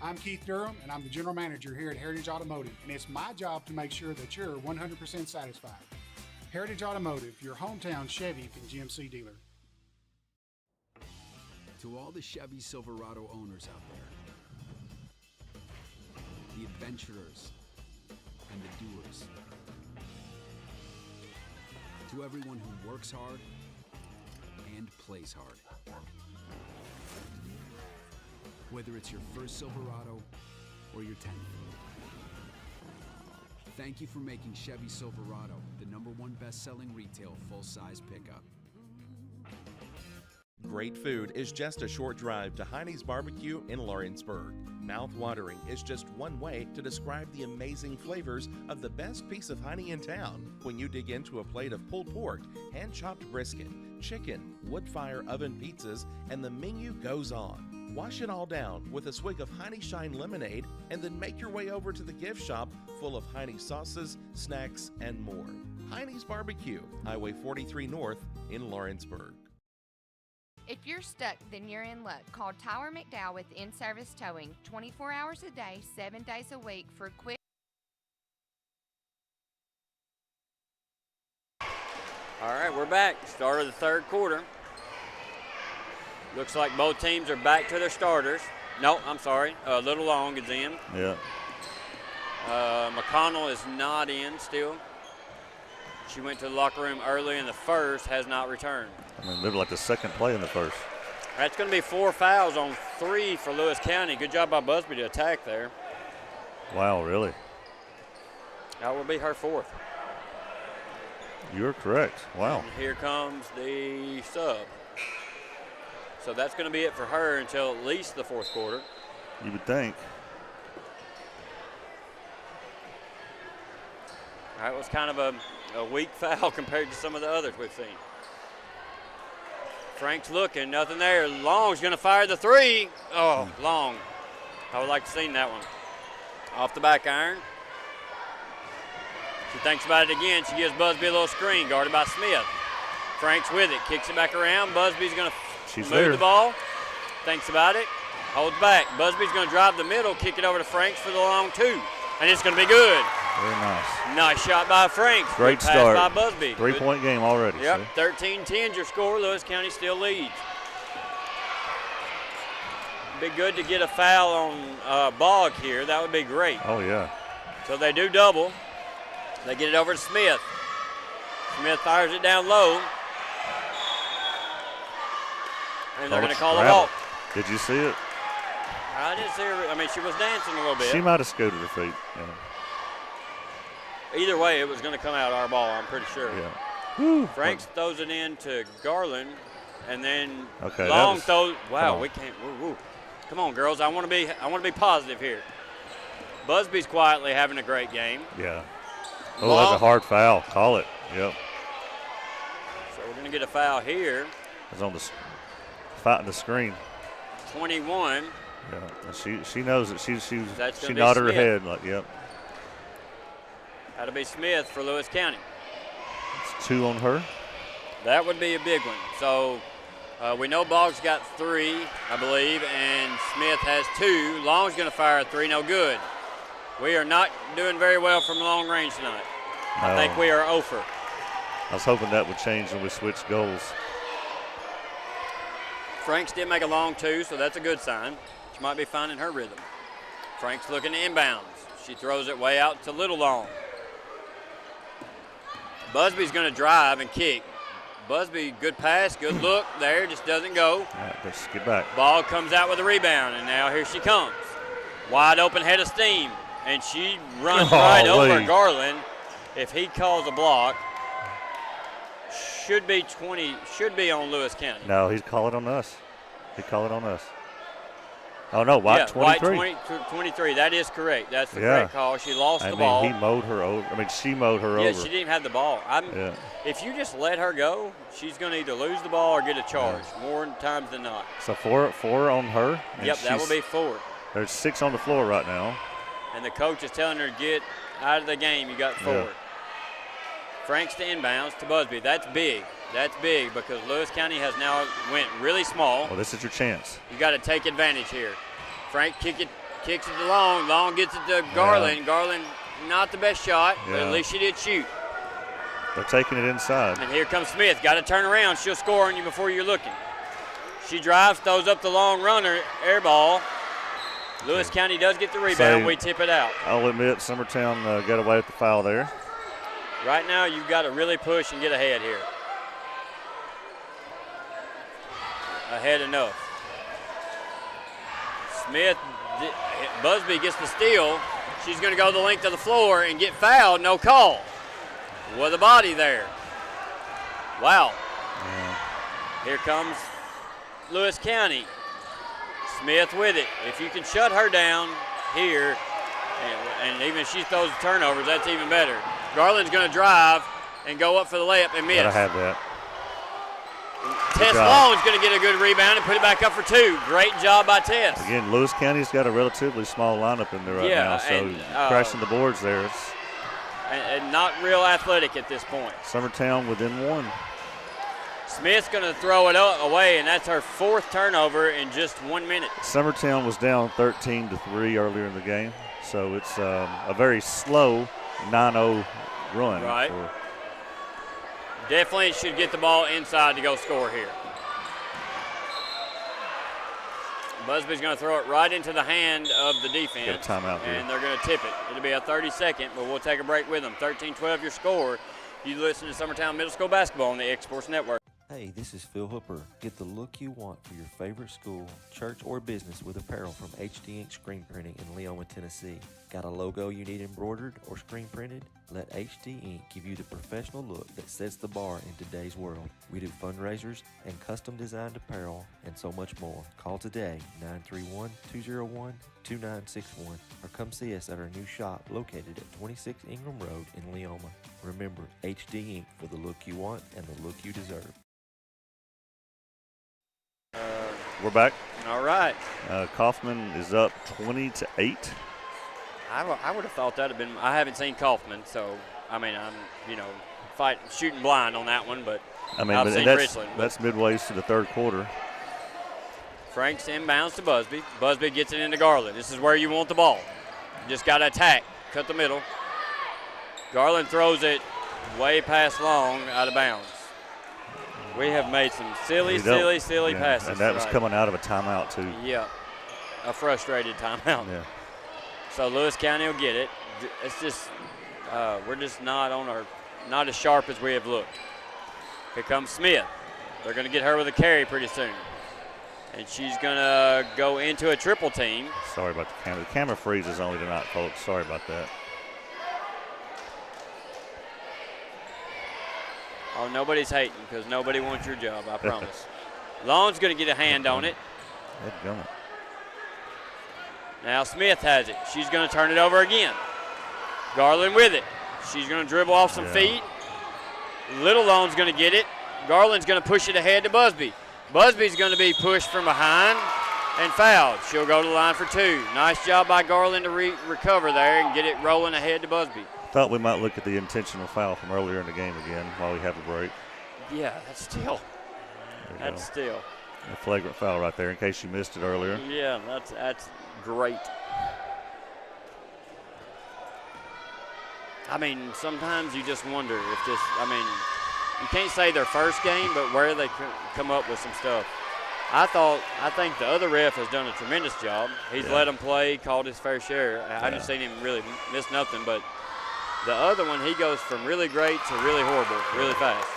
I'm Keith Durham, and I'm the General Manager here at Heritage Automotive, and it's my job to make sure that you're 100% satisfied. Heritage Automotive, your hometown Chevy and GMC dealer.
To all the Chevy Silverado owners out there, the adventurers and the doers, to everyone who works hard and plays hard. Whether it's your first Silverado or your 10th. Thank you for making Chevy Silverado the #1 best-selling retail full-size pickup.
Great food is just a short drive to Heine's Barbecue in Lawrenceburg. Mouth-watering is just one way to describe the amazing flavors of the best piece of Heine in town when you dig into a plate of pulled pork, hand-chopped brisket, chicken, wood-fire oven pizzas, and the menu goes on. Wash it all down with a swig of Heine Shine lemonade and then make your way over to the gift shop full of Heine sauces, snacks, and more. Heine's Barbecue, Highway 43 North in Lawrenceburg.
If you're stuck, then you're in luck. Call Tyler McDowell with In-Service Towing, 24 hours a day, 7 days a week for a quick.
All right, we're back. Start of the third quarter. Looks like both teams are back to their starters. No, I'm sorry. Little Long is in.
Yeah.
McConnell is not in still. She went to the locker room early in the first, has not returned.
I mean, maybe like the second play in the first.
That's going to be 4 fouls on 3 for Lewis County. Good job by Busby to attack there.
Wow, really?
That will be her 4th.
You're correct. Wow.
And here comes the sub. So that's going to be it for her until at least the fourth quarter.
You would think.
That was kind of a weak foul compared to some of the others we've seen. Frank's looking, nothing there. Long's going to fire the three. Oh, Long. I would like to have seen that one. Off the back iron. She thinks about it again. She gives Busby a little screen, guarded by Smith. Frank's with it, kicks it back around. Busby's going to move the ball. Thinks about it, holds back. Busby's going to drive the middle, kick it over to Franks for the long two. And it's going to be good.
Very nice.
Nice shot by Franks.
Great
Good pass
start.
by Busby.
3-point game already.
Yep, 13-10 your score. Lewis County still leads. Be good to get a foul on Bogg here. That would be great.
Oh, yeah.
So they do double. They get it over to Smith. Smith fires it down low. And they're going to call a walk.
Did you see it?
I didn't see her. I mean, she was dancing a little bit.
She might have scooted her feet. Yeah.
Either way, it was going to come out our ball, I'm pretty sure.
Yeah. Woo.
Franks throws it in to Garland, and then
Okay,
Long
that was,
throws. Wow,
come
we can't. Woo. Come on, girls. I want to be positive here. Busby's quietly having a great game.
Yeah. Oh, that's a hard foul. Call it. Yep.
So we're going to get a foul here.
It's on the fighting the screen.
21.
Yeah. And she knows it. She
be
nodded her
Smith.
head like, yep.
That'll be Smith for Lewis County.
It's 2 on her.
That would be a big one. So we know Boggs got 3, I believe, and Smith has 2. Long's going to fire a 3, no good. We are not doing very well from long range tonight.
No.
I think we are 0 for.
I was hoping that would change when we switched goals.
Franks did make a long 2, so that's a good sign. She might be finding her rhythm. Franks looking to inbounds. She throws it way out to Little Long. Busby's going to drive and kick. Busby, good pass, good look there, just doesn't go.
All right, let's get back.
Ball comes out with a rebound, and now here she comes. Wide open head of steam, and she runs right over Garland. If he calls a block, should be on Lewis County.
No, he's calling on us. He called it on us. Oh, no, White 23.
White 23. That is correct. That's the correct call. She lost the ball.
He mowed her over. I mean, she mowed her over.
Yeah, she didn't even have the ball. If you just let her go, she's going to either lose the ball or get a charge more times than not.
So four on her.
Yep, that will be 4.
There's 6 on the floor right now.
And the coach is telling her to get out of the game. You got 4.
Yeah.
Franks to inbounds to Busby. That's big. That's big because Lewis County has now went really small.
Well, this is your chance.
You got to take advantage here. Frank kicks it to Long. Long gets it to Garland.
Yeah.
Garland, not the best shot, but at least she did shoot.
They're taking it inside.
And here comes Smith. Got to turn around. She'll score on you before you're looking. She drives, throws up the long runner, air ball. Lewis County does get the rebound. We tip it out.
I'll admit Summertown got away with the foul there.
Right now, you've got to really push and get ahead here. Ahead enough. Smith, Busby gets the steal. She's going to go the length of the floor and get fouled. No call. With a body there. Wow.
Yeah.
Here comes Lewis County. Smith with it. If you can shut her down here, and even if she throws turnovers, that's even better. Garland's going to drive and go up for the layup and miss.
Gotta have that.
Tess Long's going to get a good rebound and put it back up for 2. Great job by Tess.
Again, Lewis County's got a relatively small lineup in there right now, so
and,
crashing the boards there. It's
and not real athletic at this point.
Summertown within 1.
Smith's going to throw it away, and that's her 4th turnover in just 1 minute.
Summertown was down 13-3 earlier in the game, so it's a very slow 9-0 run.
Right. Definitely should get the ball inside to go score here. Busby's going to throw it right into the hand of the defense.
Get a timeout here.
And they're going to tip it. It'll be a 30-second, but we'll take a break with them. 13-12 your score. You listen to Summertown Middle School Basketball on the X Sports Network.
Hey, this is Phil Hooper. Get the look you want for your favorite school, church, or business with apparel from HD Ink Screen Printing in Leoma, Tennessee. Got a logo you need embroidered or screen printed? Let HD Ink give you the professional look that sets the bar in today's world. We do fundraisers and custom designed apparel and so much more. Call today, 931-201-2961, or come see us at our new shop located at 26 Ingram Road in Leoma. Remember, HD Ink for the look you want and the look you deserve.
We're back.
All right.
Kaufman is up 20-8.
I would have thought that would have been. I haven't seen Kaufman, so I mean, I'm shooting blind on that one, but I've seen Richland.
That's midways to the third quarter.
Franks inbounds to Busby. Busby gets it into Garland. This is where you want the ball. You just got to attack, cut the middle. Garland throws it way past Long, out of bounds. We have made some silly passes.
And that was coming out of a timeout, too.
Yeah, a frustrated timeout.
Yeah.
So Lewis County will get it. It's just we're just not as sharp as we have looked. Here comes Smith. They're going to get her with a carry pretty soon. And she's going to go into a triple team.
Sorry about the camera. The camera freezes only tonight, folks. Sorry about that.
Oh, nobody's hating because nobody wants your job, I promise. Long's going to get a hand on it. Now Smith has it. She's going to turn it over again. Garland with it. She's going to dribble off some feet. Little Long's going to get it. Garland's going to push it ahead to Busby. Busby's going to be pushed from behind and fouled. She'll go to the line for two. Nice job by Garland to recover there and get it rolling ahead to Busby.
Thought we might look at the intentional foul from earlier in the game again while we have a break.
Yeah, that's still.
A flagrant foul right there in case you missed it earlier.
Yeah, that's great. I mean, sometimes you just wonder if this, you can't say their first game, but where they come up with some stuff. I think the other ref has done a tremendous job. He's let them play, called his fair share. I haven't seen him really miss nothing, but the other one, he goes from really great to really horrible, really fast.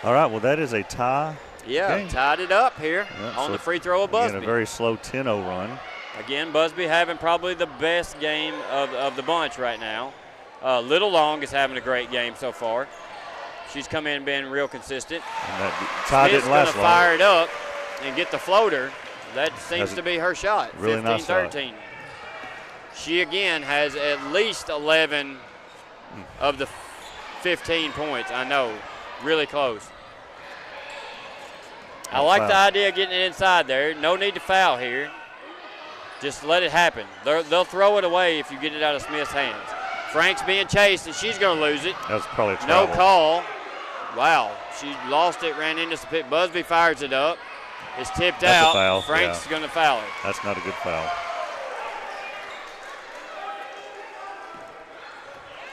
All right, well, that is a tie.
Yeah,
game.
Tied it up here on the free throw of Busby.
Again, a very slow 10-0 run.
Again, Busby having probably the best game of the bunch right now. Little Long is having a great game so far. She's come in being real consistent.
And that tie
Smith's
didn't last
going to fire it up and get the floater. That seems to be her shot,
really
15-13. She, again, has at least 11 of the 15 points. I know, really close. I like the idea of getting it inside there. No need to foul here. Just let it happen. They'll throw it away if you get it out of Smith's hands. Frank's being chased, and she's going to lose it.
That's probably a
no
travel.
call. Wow, she lost it, ran into some pit. Busby fires it up. It's tipped
That's
out.
a foul.
Frank's going to foul it.
That's not a good foul.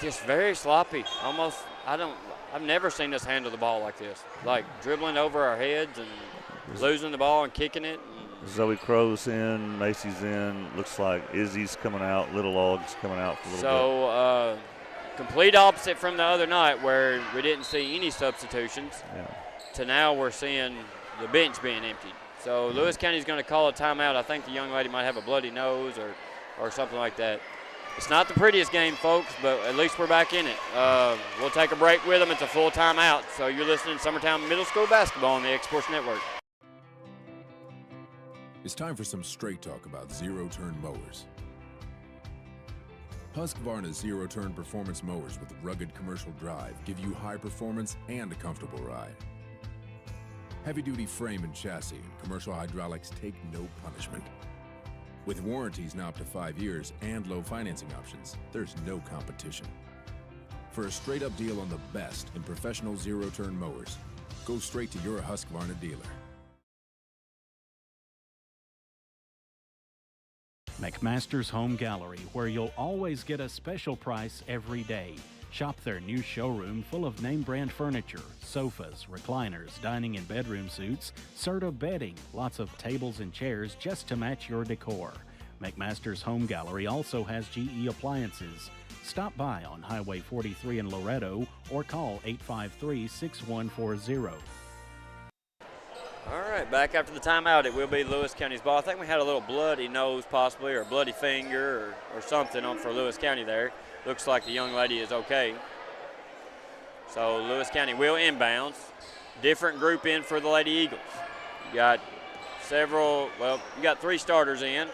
Just very sloppy. Almost, I've never seen us handle the ball like this. Like dribbling over our heads and losing the ball and kicking it.
Zoe Crow's in, Macy's in. Looks like Izzy's coming out. Little Log's coming out for a little bit.
Complete opposite from the other night where we didn't see any substitutions. To now we're seeing the bench being emptied. So Lewis County's going to call a timeout. I think the young lady might have a bloody nose or something like that. It's not the prettiest game, folks, but at least we're back in it. We'll take a break with them. It's a full timeout. So you're listening to Summertown Middle School Basketball on the X Sports Network.
It's time for some straight talk about zero-turn mowers. Husqvarna's zero-turn performance mowers with rugged commercial drive give you high performance and a comfortable ride. Heavy-duty frame and chassis and commercial hydraulics take no punishment. With warranties now up to 5 years and low financing options, there's no competition. For a straight-up deal on the best in professional zero-turn mowers, go straight to your Husqvarna dealer.
McMaster's Home Gallery, where you'll always get a special price every day. Shop their new showroom full of name-brand furniture, sofas, recliners, dining and bedroom suites, Serta bedding, lots of tables and chairs just to match your decor. McMaster's Home Gallery also has GE appliances. Stop by on Highway 43 in Loretto or call 853-6140.
All right, back after the timeout, it will be Lewis County's ball. I think we had a little bloody nose possibly, or a bloody finger, or something on for Lewis County there. Looks like the young lady is okay. So Lewis County will inbounds. Different group in for the Lady Eagles. You got you got 3 starters in.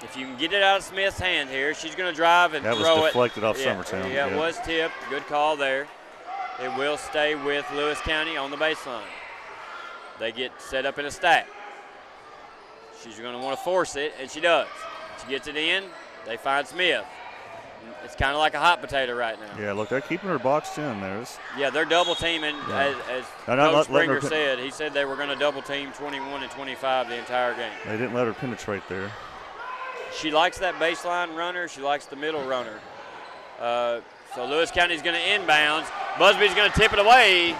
If you can get it out of Smith's hand here, she's going to drive and throw it.
That was deflected off Summertown.
Yeah, it was tipped. Good call there. It will stay with Lewis County on the baseline. They get set up in a stack. She's going to want to force it, and she does. She gets it in. They find Smith. It's kind of like a hot potato right now.
Yeah, look, they're keeping her boxed in there.
Yeah, they're double teaming, as Coach Springer said. He said they were going to double team 21 and 25 the entire game.
They didn't let her penetrate there.
She likes that baseline runner. She likes the middle runner. So Lewis County's going to inbounds. Busby's going to tip it away.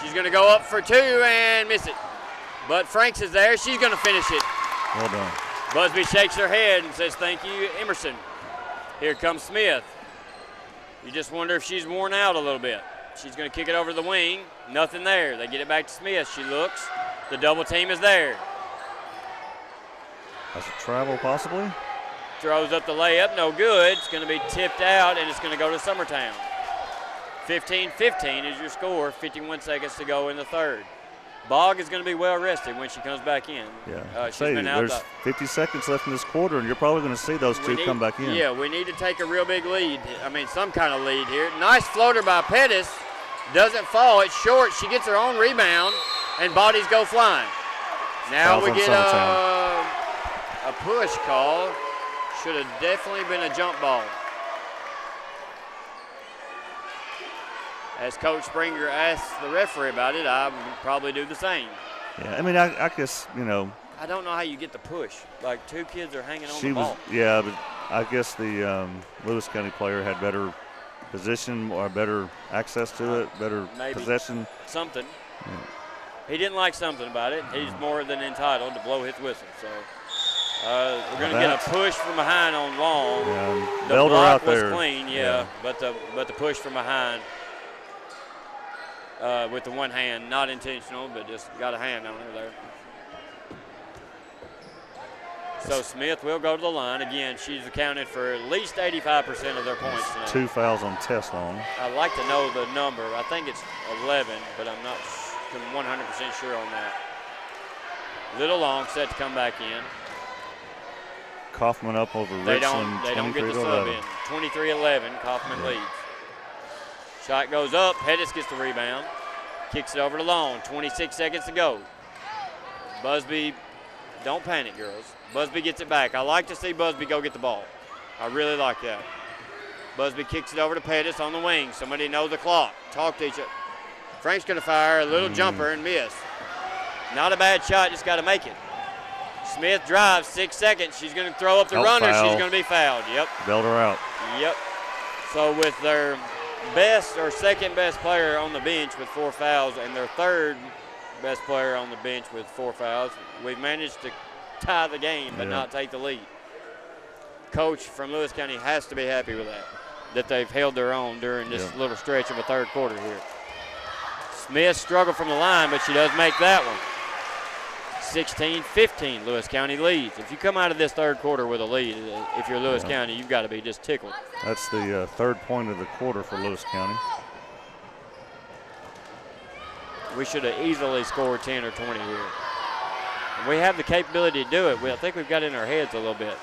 She's going to go up for 2 and miss it. But Franks is there. She's going to finish it.
Well done.
Busby shakes her head and says, "Thank you, Emerson." Here comes Smith. You just wonder if she's worn out a little bit. She's going to kick it over to the wing. Nothing there. They get it back to Smith. She looks. The double team is there.
That's a travel possibly.
Throws up the layup. No good. It's going to be tipped out, and it's going to go to Summertown. 15-15 is your score. 51 seconds to go in the third. Bogg is going to be well rested when she comes back in.
Yeah.
She's been out.
There's 50 seconds left in this quarter, and you're probably going to see those two come back in.
Yeah, we need to take a real big lead. I mean, some kind of lead here. Nice floater by Pettis. Doesn't fall. It's short. She gets her own rebound, and bodies go flying. Now we get a push call. Should have definitely been a jump ball. As Coach Springer asked the referee about it, I would probably do the same.
Yeah, I mean, I guess, you know.
I don't know how you get the push. Like, 2 kids are hanging on the ball.
Yeah, but I guess the Lewis County player had better position or better access to it, better possession.
Something.
Yeah.
He didn't like something about it. He's more than entitled to blow his whistle. So we're going to get a push from behind on Long.
Yeah,
the block was clean, but the push from behind. With the one hand, not intentional, but just got a hand on her there. So Smith will go to the line. Again, she's accounted for at least 85% of their points tonight.
2 fouls on Tess Long.
I'd like to know the number. I think it's 11, but I'm not 100% sure on that. Little Long set to come back in.
Kaufman up over
They
Richland.
don't get the sub in. 23-11, Kaufman leads. Shot goes up. Pettis gets the rebound. Kicks it over to Long. 26 seconds to go. Busby, don't panic, girls. Busby gets it back. I like to see Busby go get the ball. I really like that. Busby kicks it over to Pettis on the wing. Somebody knows the clock. Talk to each other. Frank's going to fire a little jumper and miss. Not a bad shot, just got to make it. Smith drives, 6 seconds. She's going to throw up the runner.
Foul.
She's going to be fouled. Yep.
Bailed her out.
Yep. So with their best or second best player on the bench with 4 fouls and their third best player on the bench with 4 fouls, we've managed to tie the game but not take the lead. Coach from Lewis County has to be happy with that they've held their own during this little stretch of a third quarter here. Smith struggled from the line, but she does make that one. 16-15, Lewis County leads. If you come out of this third quarter with a lead, if you're Lewis County, you've got to be just tickled.
That's the third point of the quarter for Lewis County.
We should have easily scored 10 or 20 here. And we have the capability to do it. I think we've got it in our heads a little bit.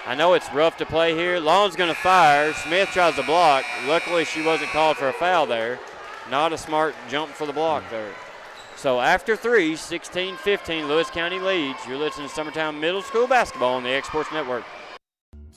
I know it's rough to play here. Long's going to fire. Smith tries to block. Luckily, she wasn't called for a foul there. Not a smart jump for the block there. So after 3, 16-15, Lewis County leads. You're listening to Summertown Middle School Basketball on the X-Sports Network.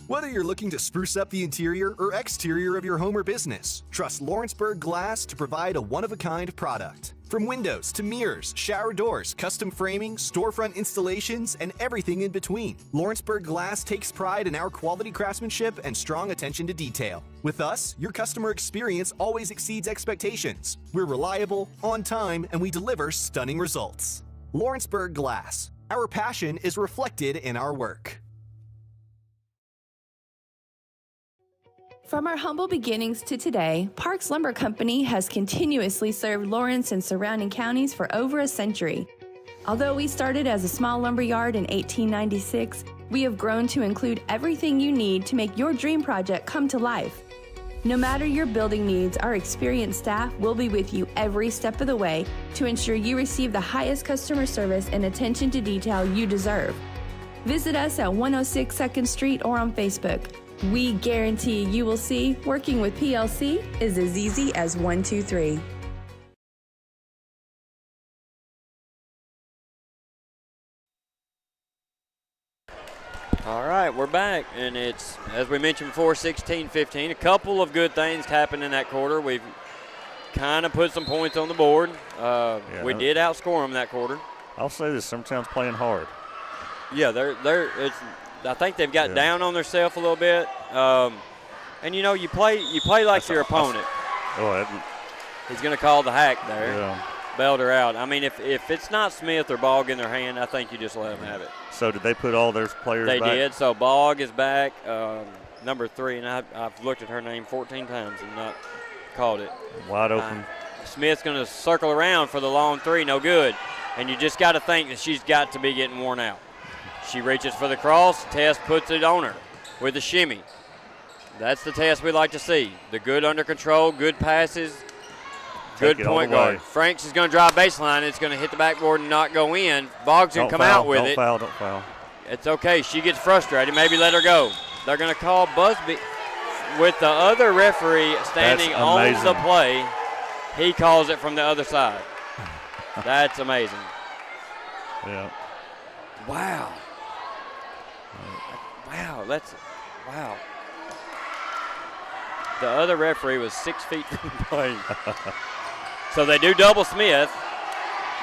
Whether you're looking to spruce up the interior or exterior of your home or business, trust Lawrenceburg Glass to provide a one-of-a-kind product. From windows to mirrors, shower doors, custom framing, storefront installations, and everything in between, Lawrenceburg Glass takes pride in our quality craftsmanship and strong attention to detail. With us, your customer experience always exceeds expectations. We're reliable, on time, and we deliver stunning results. Lawrenceburg Glass. Our passion is reflected in our work.
From our humble beginnings to today, Parks Lumber Company has continuously served Lawrence and surrounding counties for over a century. Although we started as a small lumber yard in 1896, we have grown to include everything you need to make your dream project come to life. No matter your building needs, our experienced staff will be with you every step of the way to ensure you receive the highest customer service and attention to detail you deserve. Visit us at 106 2nd Street or on Facebook. We guarantee you will see working with PLC is as easy as 1, 2, 3.
All right, we're back, and it's, as we mentioned before, 16-15. A couple of good things happened in that quarter. We've kind of put some points on the board. We did outscore them that quarter.
I'll say this: Summertown's playing hard.
Yeah, I think they've got down on themselves a little bit, and you know, you play like your opponent. He's going to call the hack there.
Yeah.
Bailed her out. I mean, if it's not Smith or Bogg in their hand, I think you just let them have it.
So did they put all their players back?
They did. So Bogg is back, number 3, and I've looked at her name 14 times and not called it.
Wide open.
Smith's going to circle around for the long 3, no good. And you just got to think that she's got to be getting worn out. She reaches for the cross. Tess puts it on her with a shimmy. That's the Tess we like to see. The good under control, good passes, good point guard. Franks is going to drive baseline. It's going to hit the backboard and not go in. Bogg's going to come out with it.
Don't foul.
It's okay. She gets frustrated. Maybe let her go. They're going to call Busby with the other referee standing on the play. He calls it from the other side. That's amazing.
Yeah.
Wow. Wow. The other referee was 6 feet from the plate. So they do double Smith.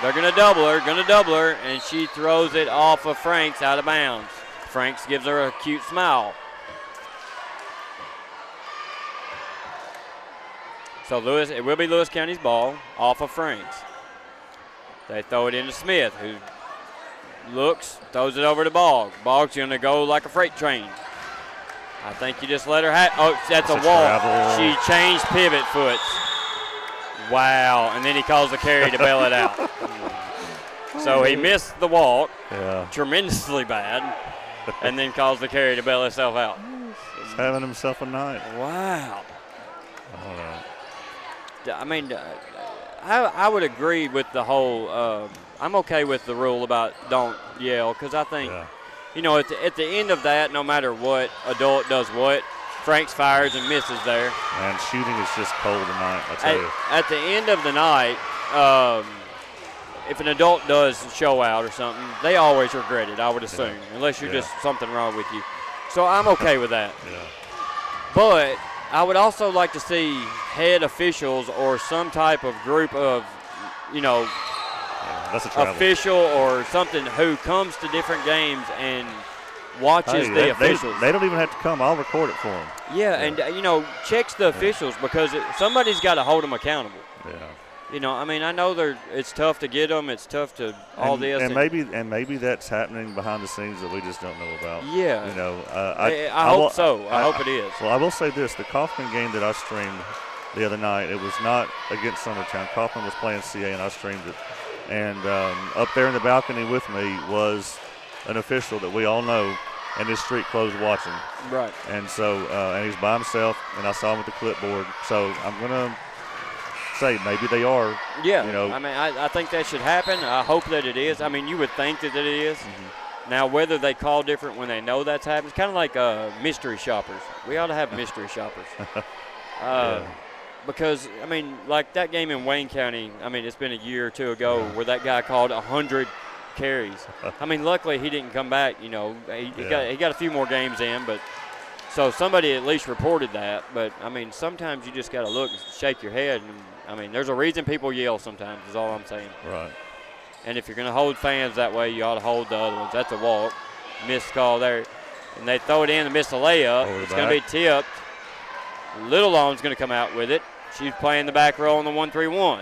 They're going to double her, and she throws it off of Franks out of bounds. Franks gives her a cute smile. So it will be Lewis County's ball off of Franks. They throw it into Smith, who looks, throws it over to Bogg. Bogg's going to go like a freight train. I think you just let her have. Oh, that's a wall.
Travel.
She changed pivot foots. Wow, and then he calls the carry to bail it out. So he missed the walk, tremendously bad, and then calls the carry to bail himself out.
He's having himself a night.
Wow.
All right.
I mean, I would agree with the whole, I'm okay with the rule about don't yell, because I think, you know, at the end of that, no matter what adult does what, Franks fires and misses there.
And shooting is just cold tonight, I tell you.
At the end of the night, if an adult does show out or something, they always regret it, I would assume, unless you're just something wrong with you. So I'm okay with that. But I would also like to see head officials or some type of group of, you know, official or something who comes to different games and watches the officials.
They don't even have to come. I'll record it for them.
Yeah, and, you know, checks the officials because somebody's got to hold them accountable.
Yeah.
You know, I mean, I know it's tough to get them. It's tough to this.
And maybe that's happening behind the scenes that we just don't know about.
Yeah.
You know,
I hope so. I hope it is.
Well, I will say this: the Kaufman game that I streamed the other night, it was not against Summertown. Kaufman was playing CA, and I streamed it. And up there in the balcony with me was an official that we all know, and his street clothes watching. Right. And so, and he's by himself, and I saw him with the clipboard. So I'm gonna say maybe they are.
Yeah.
You know.
I mean, I think that should happen. I hope that it is. I mean, you would think that it is. Mm-hmm. Now, whether they call different when they know that's happening, it's kind of like mystery shoppers. We ought to have mystery shoppers. Because, I mean, like that game in Wayne County, I mean, it's been a year or two ago where that guy called 100 carries. I mean, luckily he didn't come back, you know. He got a few more games in, but so somebody at least reported that. But, I mean, sometimes you just got to look and shake your head. And, I mean, there's a reason people yell sometimes is all I'm saying.
Right. And
if you're going to hold fans that way, you ought to hold the other ones. That's a walk. Missed call there. And they throw it in and miss a layup. It's going to be tipped. Little Long's going to come out with it. She's playing the back row on the 1-3-1.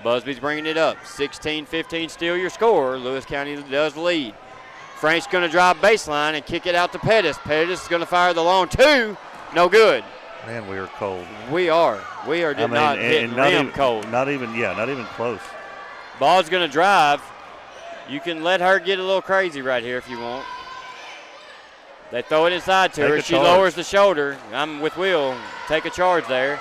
Busby's bringing it up. 16-15 still your score. Lewis County does lead. Frank's going to drive baseline and kick it out to Pettis. Pettis is going to fire the long 2. No good.
Man, we are cold.
We are. We are not hitting rim cold.
Not even close.
Ball's going to drive. You can let her get a little crazy right here if you want. They throw it inside to her. She lowers the shoulder. I'm with Will. Take a charge there.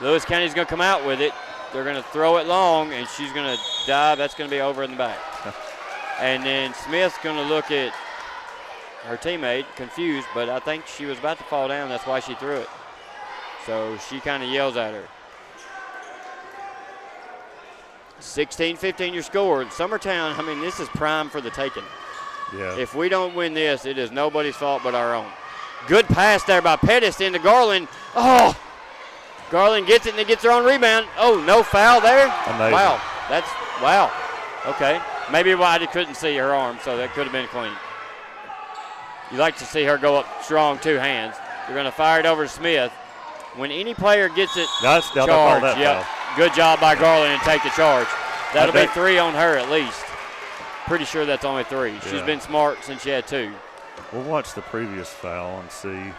Lewis County's going to come out with it. They're going to throw it long, and she's going to dive. That's going to be over in the back. And then Smith's going to look at her teammate, confused, but I think she was about to fall down. That's why she threw it. So she kind of yells at her. 16-15 your score. Summertown, I mean, this is prime for the taking.
Yeah.
If we don't win this, it is nobody's fault but our own. Good pass there by Pettis into Garland. Oh! Garland gets it and then gets her own rebound. Oh, no foul there?
Amazing.
Wow. Okay. Maybe I couldn't see her arm, so that could have been clean. You like to see her go up strong, two hands. You're going to fire it over to Smith. When any player gets it, charge. Yep. Good job by Garland and take the charge. That'll be 3 on her at least. Pretty sure that's only 3.
Yeah.
She's been smart since she had 2.
We'll watch the previous foul and see.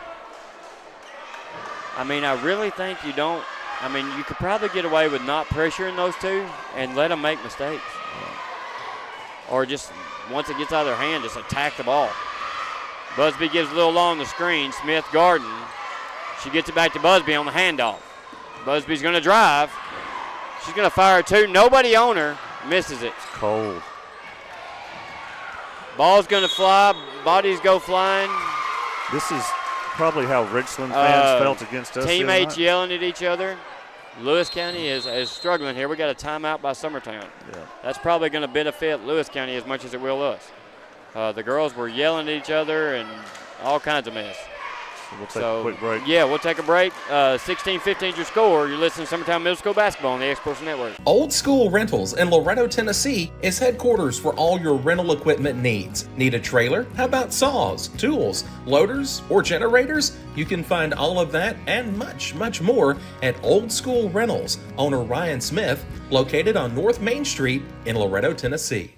I mean, I really think you don't. I mean, you could probably get away with not pressuring those two and let them make mistakes. Or just, once it gets out of their hand, just attack the ball. Busby gives a little long the screen. Smith Garden. She gets it back to Busby on the handoff. Busby's going to drive. She's going to fire 2. Nobody on her. Misses it.
It's cold.
Ball's going to fly. Bodies go flying.
This is probably how Richland fans felt against us.
Teammates yelling at each other. Lewis County is struggling here. We got a timeout by Summertown.
Yeah.
That's probably going to benefit Lewis County as much as it will us. The girls were yelling at each other and all kinds of mess.
We'll take a quick break.
Yeah, we'll take a break. 16-15 is your score. You're listening to Summertown Middle School Basketball on the Exports Network.
Old School Rentals in Loretto, Tennessee is headquarters for all your rental equipment needs. Need a trailer? How about saws, tools, loaders, or generators? You can find all of that and much, much more at Old School Rentals. Owner Ryan Smith, located on North Main Street in Loretto, Tennessee.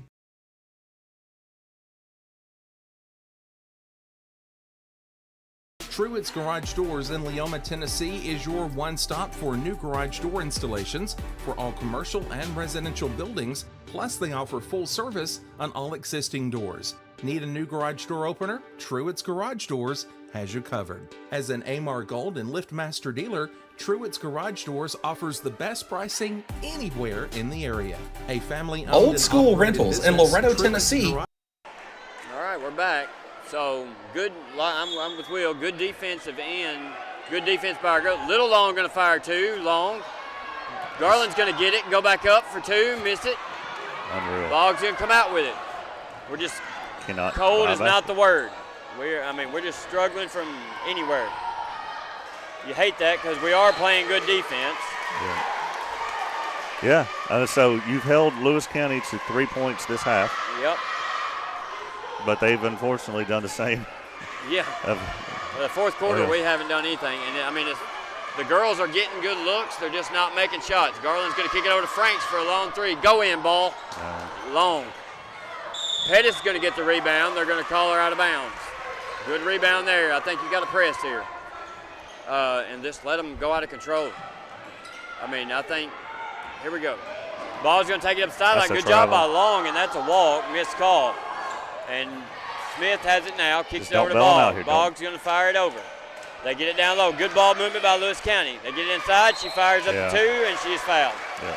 Truett's Garage Doors in Leoma, Tennessee is your one-stop for new garage door installations for all commercial and residential buildings, plus they offer full service on all existing doors. Need a new garage door opener? Truett's Garage Doors has you covered. As an AMAR Gold and LiftMaster dealer, Truett's Garage Doors offers the best pricing anywhere in the area. A family-owned Old School Rentals in Loretto, Tennessee.
All right, we're back. So good, I'm with Will. Good defensive end. Good defense by our girl. Little Long going to fire 2. Long. Garland's going to get it and go back up for 2. Miss it.
Unreal.
Boggs going to come out with it. We're just cold is not the word. We're just struggling from anywhere. You hate that because we are playing good defense.
Yeah. So you've held Lewis County to 3 points this half.
Yep.
But they've unfortunately done the same.
Yeah. The fourth quarter, we haven't done anything. And, the girls are getting good looks. They're just not making shots. Garland's going to kick it over to Franks for a long 3. Go in, ball. Long. Pettis is going to get the rebound. They're going to call her out of bounds. Good rebound there. I think you got a press here. And just let them go out of control. I think, here we go. Ball's going to take it up the sideline. Good job by Long, and that's a walk. Missed call. And Smith has it now, kicks it over to Boggs. Boggs going to fire it over. They get it down low. Good ball movement by Lewis County. They get it inside. She fires up to 2, and she is fouled.
Yeah.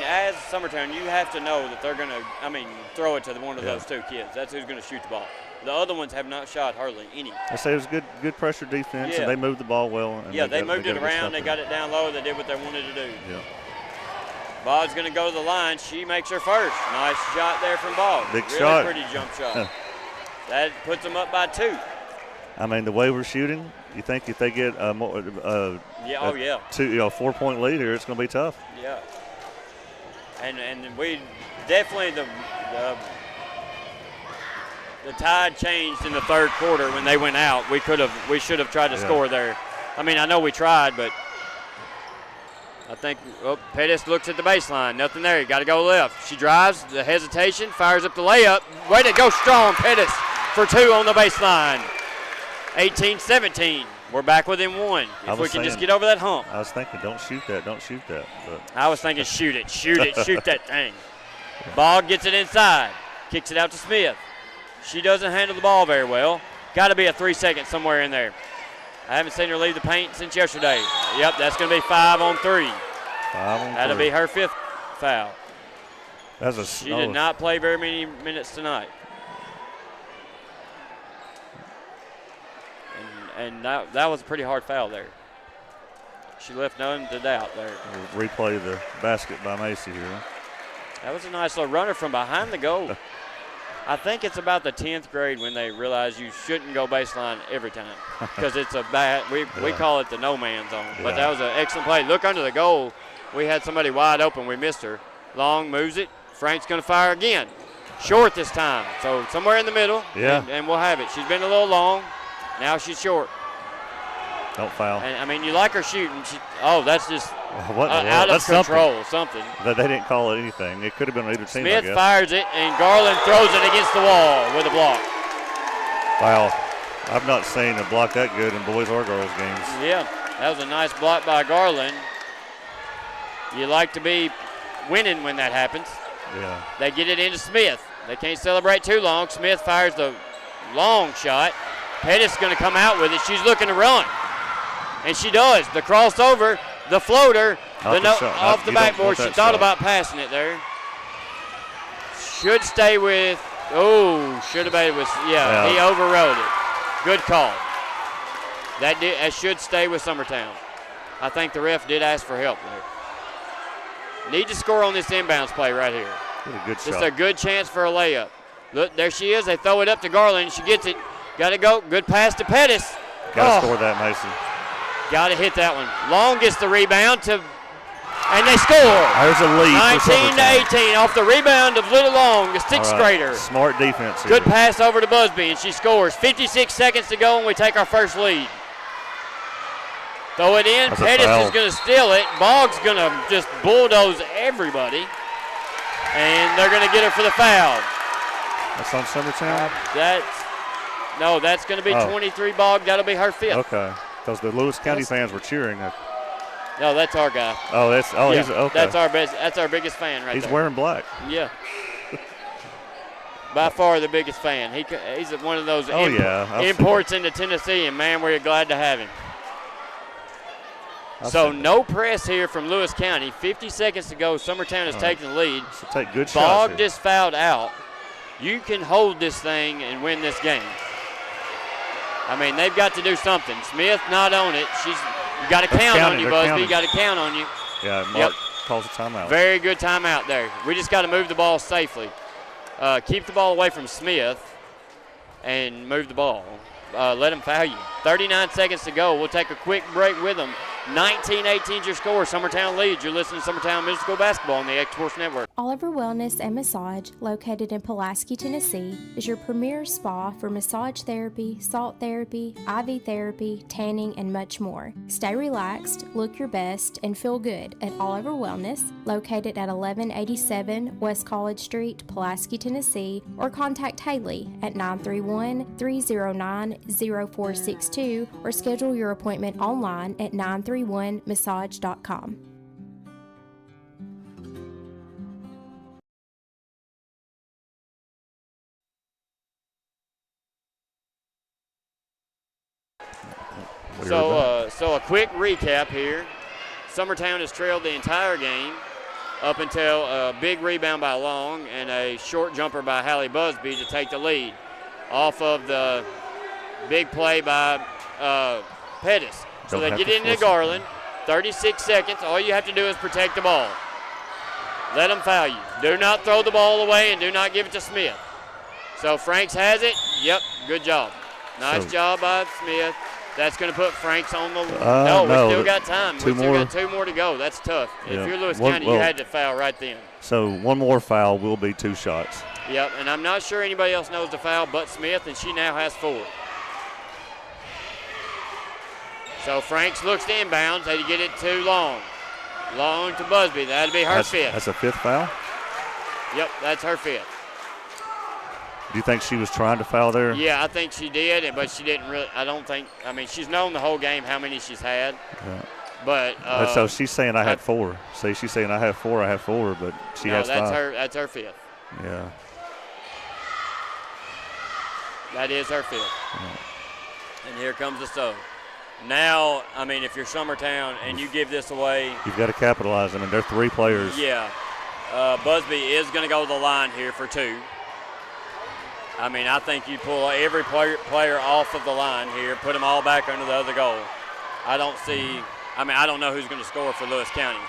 As Summertown, you have to know that they're going to, throw it to one of those 2 kids. That's who's going to shoot the ball. The other ones have not shot hardly any.
I say it was good pressure defense, and they moved the ball well. And
they moved it around. They got it down low. They did what they wanted to do.
Yeah.
Boggs going to go to the line. She makes her first. Nice shot there from Boggs.
Big shot.
Pretty jump shot. That puts them up by 2.
The way we're shooting, you think if they get a 4-point lead here, it's going to be tough.
Yeah. And we definitely the tide changed in the third quarter when they went out. We should have tried to score there. I know we tried, but I think Pettis looks at the baseline. Nothing there. You got to go left. She drives. The hesitation. Fires up the layup. Way to go strong, Pettis, for 2 on the baseline. 18-17. We're back within one. If we can just get over that hump.
I was thinking, don't shoot that. But
I was thinking, shoot it, shoot that thing. Ball gets it inside. Kicks it out to Smith. She doesn't handle the ball very well. Got to be a 3 second somewhere in there. I haven't seen her leave the paint since yesterday. Yep, that's going to be 5 on 3.
5 on 3.
That'll be her 5th foul.
She
did not play very many minutes tonight. And that was a pretty hard foul there. She left none to doubt there.
We'll replay the basket by Macy here.
That was a nice little runner from behind the goal. I think it's about the 10th grade when they realize you shouldn't go baseline every time because it's a bad, we call it the no man zone. But that was an excellent play. Look under the goal. We had somebody wide open. We missed her. Long moves it. Frank's going to fire again. Short this time. So somewhere in the middle.
Yeah.
And we'll have it. She's been a little long. Now she's short.
Don't foul.
And I mean, you like her shooting. That's just
out
of control. Something.
They didn't call it anything. It could have been either team.
Smith fires it, and Garland throws it against the wall with a block.
Wow. I've not seen a block that good in boys or girls games.
Yeah, that was a nice block by Garland. You like to be winning when that happens.
Yeah.
They get it into Smith. They can't celebrate too long. Smith fires the long shot. Pettis going to come out with it. She's looking to run. And she does. The crossover, the floater, off the backboard. She thought about passing it there. Should stay with, should have made it with, he overrode it. Good call. That should stay with Summertown. I think the ref did ask for help there. Need to score on this inbounds play right here.
What a good shot.
Just a good chance for a layup. Look, there she is. They throw it up to Garland. She gets it. Got to go. Good pass to Pettis.
Got to score that, Mason.
Got to hit that one. Long gets the rebound and they score.
There's a lead.
19-18 off the rebound of Little Long, the 6th grader.
Smart defense here.
Good pass over to Busby, and she scores. 56 seconds to go, and we take our first lead. Throw it in. Pettis is going to steal it. Boggs going to just bulldoze everybody, and they're going to get her for the foul.
That's on Summertown?
That's going to be 23 Boggs. That'll be her 5th.
Okay. Because the Lewis County fans were cheering.
No, that's our guy.
He's okay.
That's our biggest fan right there.
He's wearing black.
Yeah. By far the biggest fan. He's one of those imports into Tennessee, and man, we're glad to have him. So no press here from Lewis County. 50 seconds to go. Summertown is taking the lead.
So take good shots.
Boggs is fouled out. You can hold this thing and win this game. I mean, they've got to do something. Smith not on it. You got to count on you, Busby. You got to count on you.
Yeah, Mark calls a timeout.
Very good timeout there. We just got to move the ball safely. Keep the ball away from Smith and move the ball. Let them foul you. 39 seconds to go. We'll take a quick break with them. 19-18 your score. Summertown leads. You're listening to Summertown Middle School Basketball on the X Sports Network.
Oliver Wellness and Massage, located in Pulaski, Tennessee, is your premier spa for massage therapy, salt therapy, IV therapy, tanning, and much more. Stay relaxed, look your best, and feel good at Oliver Wellness, located at 1187 West College Street, Pulaski, Tennessee, or contact Haley at 931-309-0462 or schedule your appointment online at 931massage.com.
So a quick recap here. Summertown has trailed the entire game up until a big rebound by Long and a short jumper by Hallie Busby to take the lead off of the big play by Pettis. So they get into Garland. 36 seconds. All you have to do is protect the ball. Let them foul you. Do not throw the ball away and do not give it to Smith. So Franks has it. Yep, good job. Nice job by Smith. That's going to put Franks on the no, we still got time. We still got 2 more to go. That's tough. If you're Lewis County, you had to foul right then.
So one more foul will be 2 shots.
Yep, and I'm not sure anybody else knows the foul but Smith, and she now has 4. So Franks looks to inbounds. They get it too long. Long to Busby. That'll be her 5th.
That's a 5th foul?
Yep, that's her 5th.
Do you think she was trying to foul there?
Yeah, I think she did, but she didn't really. I don't think. I mean, she's known the whole game how many she's had.
Yeah.
But
So she's saying I had 4. See, she's saying I have 4, but she has 5.
That's her 5th.
Yeah.
That is her 5th.
Yeah.
And here comes the sub. Now, I mean, if you're Summertown and you give this away,
You've got to capitalize. I mean, they're 3 players.
yeah. Busby is going to go to the line here for 2. I mean, I think you pull every player off of the line here, put them all back under the other goal. I don't know who's going to score for Lewis County.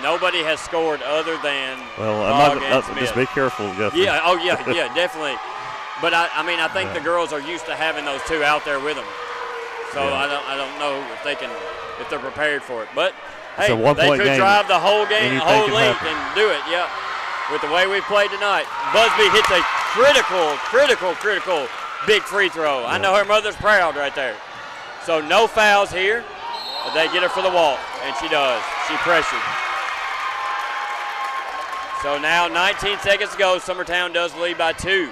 Nobody has scored other than Bog and Smith.
Just be careful.
Yeah, yeah, definitely. But I think the girls are used to having those 2 out there with them. So I don't know if they're prepared for it. But hey, they could drive the whole game, whole length, and do it. Yeah, with the way we played tonight, Busby hits a critical big free throw. Yeah. I know her mother's proud right there. So no fouls here. But they get her for the walk, and she does. She pressured. So now 19 seconds to go. Summertown does lead by 2.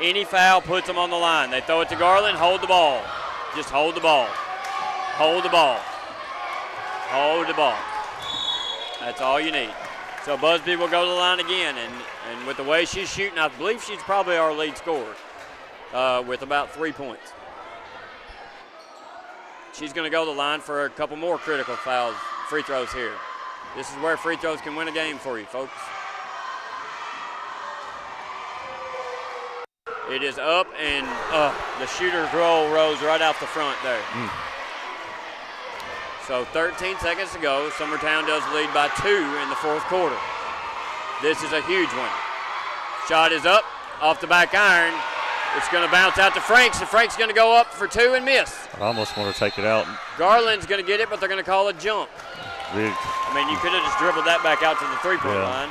Any foul puts them on the line. They throw it to Garland. Hold the ball. Just hold the ball. Hold the ball. Hold the ball. That's all you need. So Busby will go to the line again, and with the way she's shooting, I believe she's probably our lead scorer with about 3 points. She's going to go to the line for a couple more critical free throws here. This is where free throws can win a game for you, folks. It is up, and the shooter's roll rose right out the front there. So 13 seconds to go. Summertown does lead by 2 in the 4th quarter. This is a huge one. Shot is up, off the back iron. It's going to bounce out to Franks, and Franks going to go up for 2 and miss.
I almost want to take it out.
Garland's going to get it, but they're going to call a jump.
Big.
I mean, you could have just dribbled that back out to the three-point line.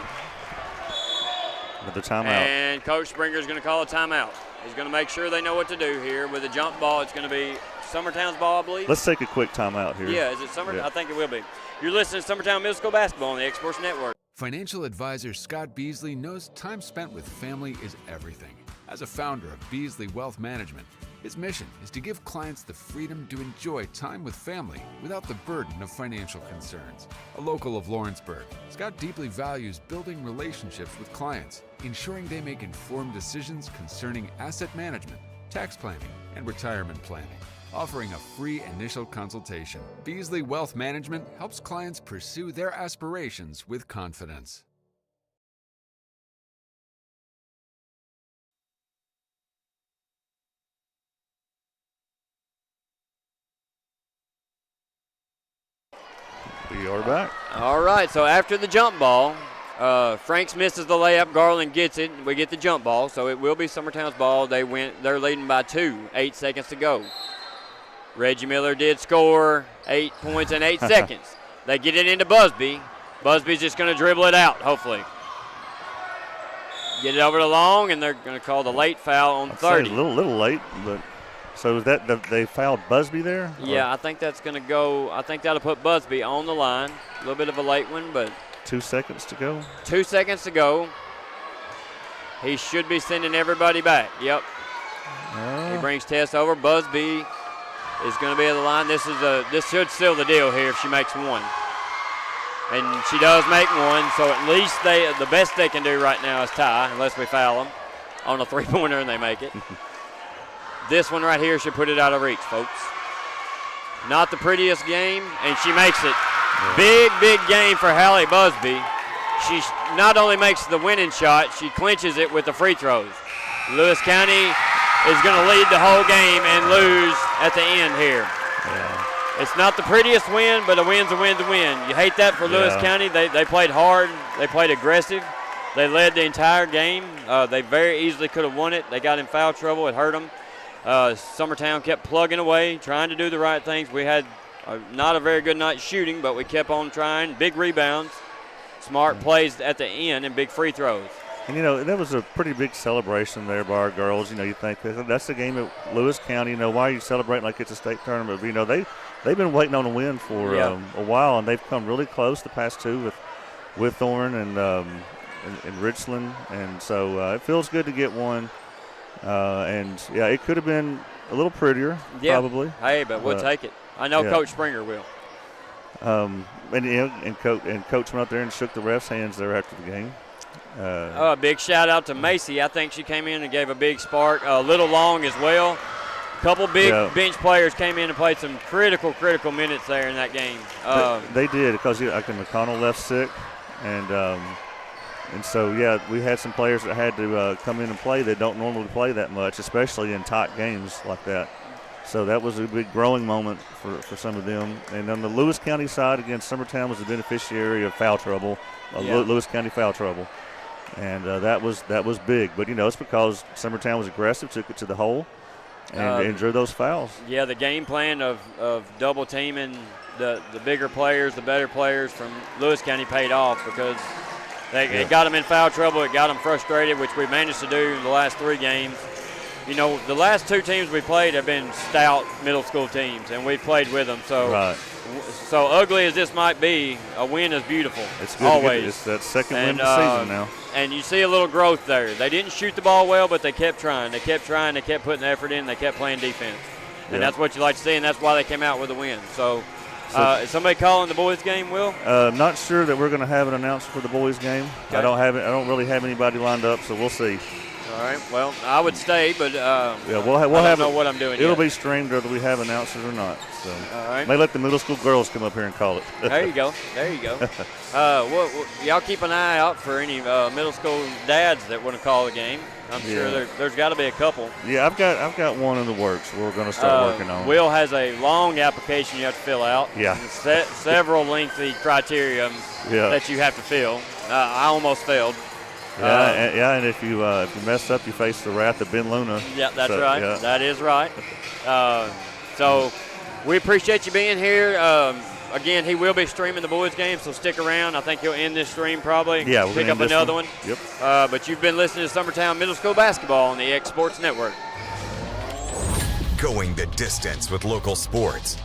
With the timeout.
And Coach Springer's going to call a timeout. He's going to make sure they know what to do here. With a jump ball, it's going to be Summertown's ball, I believe.
Let's take a quick timeout here.
Yeah, is it Summertown? Yeah. I think it will be. You're listening to Summertown Middle School Basketball on the X-Sports Network.
Financial advisor Scott Beasley knows time spent with family is everything. As a founder of Beasley Wealth Management, his mission is to give clients the freedom to enjoy time with family without the burden of financial concerns. A local of Lawrenceburg, Scott deeply values building relationships with clients, ensuring they make informed decisions concerning asset management, tax planning, and retirement planning. Offering a free initial consultation, Beasley Wealth Management helps clients pursue their aspirations with confidence.
We are back.
All right, so after the jump ball, Franks misses the layup. Garland gets it. We get the jump ball, so it will be Summertown's ball. They're leading by 2. 8 seconds to go. Reggie Miller did score 8 points in 8 seconds. They get it into Busby. Busby's just going to dribble it out, hopefully. Get it over to Long, and they're going to call the late foul on 30.
A little late, but so is that they fouled Busby there?
Yeah, I think that's going to go. I think that'll put Busby on the line. A little bit of a late one, but
2 seconds to go.
2 seconds to go. He should be sending everybody back. Yep. He brings Tess over. Busby is going to be at the line. This should seal the deal here if she makes one. And she does make one, so at least the best they can do right now is tie, unless we foul them on a three-pointer and they make it. This one right here should put it out of reach, folks. Not the prettiest game, and she makes it. Yeah. Big game for Hallie Busby. She not only makes the winning shot, she clinches it with the free throws. Lewis County is going to lead the whole game and lose at the end here.
Yeah.
It's not the prettiest win, but a win's a win to win. You hate that for Lewis County. They played hard. They played aggressive. They led the entire game. They very easily could have won it. They got in foul trouble. It hurt them. Summertown kept plugging away, trying to do the right things. We had not a very good night shooting, but we kept on trying. Big rebounds, smart plays at the end, and big free throws.
And, that was a pretty big celebration there by our girls. You think that's the game at Lewis County. Why are you celebrating like it's a state tournament? But, they've been waiting on a win for a while, and they've come really close the past two with Thorne and Richland. And so it feels good to get one. And yeah, it could have been a little prettier, probably.
Hey, but we'll take it. I know Coach Springer will.
And Coach went out there and shook the refs' hands there after the game.
A big shout out to Macy. I think she came in and gave a big spark. Little Long as well. A couple big bench players came in and played some critical minutes there in that game.
They did, because McConnell left sick, and so we had some players that had to come in and play that don't normally play that much, especially in tight games like that. So that was a big growing moment for some of them. And on the Lewis County side, again, Summertown was the beneficiary of foul trouble, Lewis County foul trouble. And that was big. But, it's because Summertown was aggressive, took it to the hole, and drew those fouls.
Yeah, the game plan of double teaming the bigger players, the better players from Lewis County paid off, because it got them in foul trouble. It got them frustrated, which we managed to do in the last 3 games. The last 2 teams we played have been stout middle school teams, and we've played with them. So, so ugly as this might be, a win is beautiful.
It's good.
Always.
It's that second win of the season now.
And you see a little growth there. They didn't shoot the ball well, but they kept trying. They kept trying. They kept putting the effort in. They kept playing defense. And that's what you like to see, and that's why they came out with a win. So is somebody calling the boys' game, Will?
Not sure that we're going to have an announcer for the boys' game. Okay. I don't really have anybody lined up, so we'll see.
All right. Well, I would stay, but
we'll
I don't know what I'm doing.
It'll be streamed whether we have announcers or not. So
all right.
May let the middle school girls come up here and call it.
There you go. Y'all keep an eye out for any middle school dads that want to call the game. I'm sure there's got to be a couple.
Yeah, I've got one in the works. We're going to start working on.
Will has a long application you have to fill out.
Yeah.
Several lengthy criteria that you have to fill. I almost failed.
And if you mess up, you face the wrath of Ben Luna.
Yeah, that's right. Yeah. That is right. So we appreciate you being here. Again, he will be streaming the boys' game, so stick around. I think he'll end this stream probably.
Yeah, we'll
pick up another one.
Yep.
But you've been listening to Summertown Middle School Basketball on the X Sports Network.
Going the distance with local sports.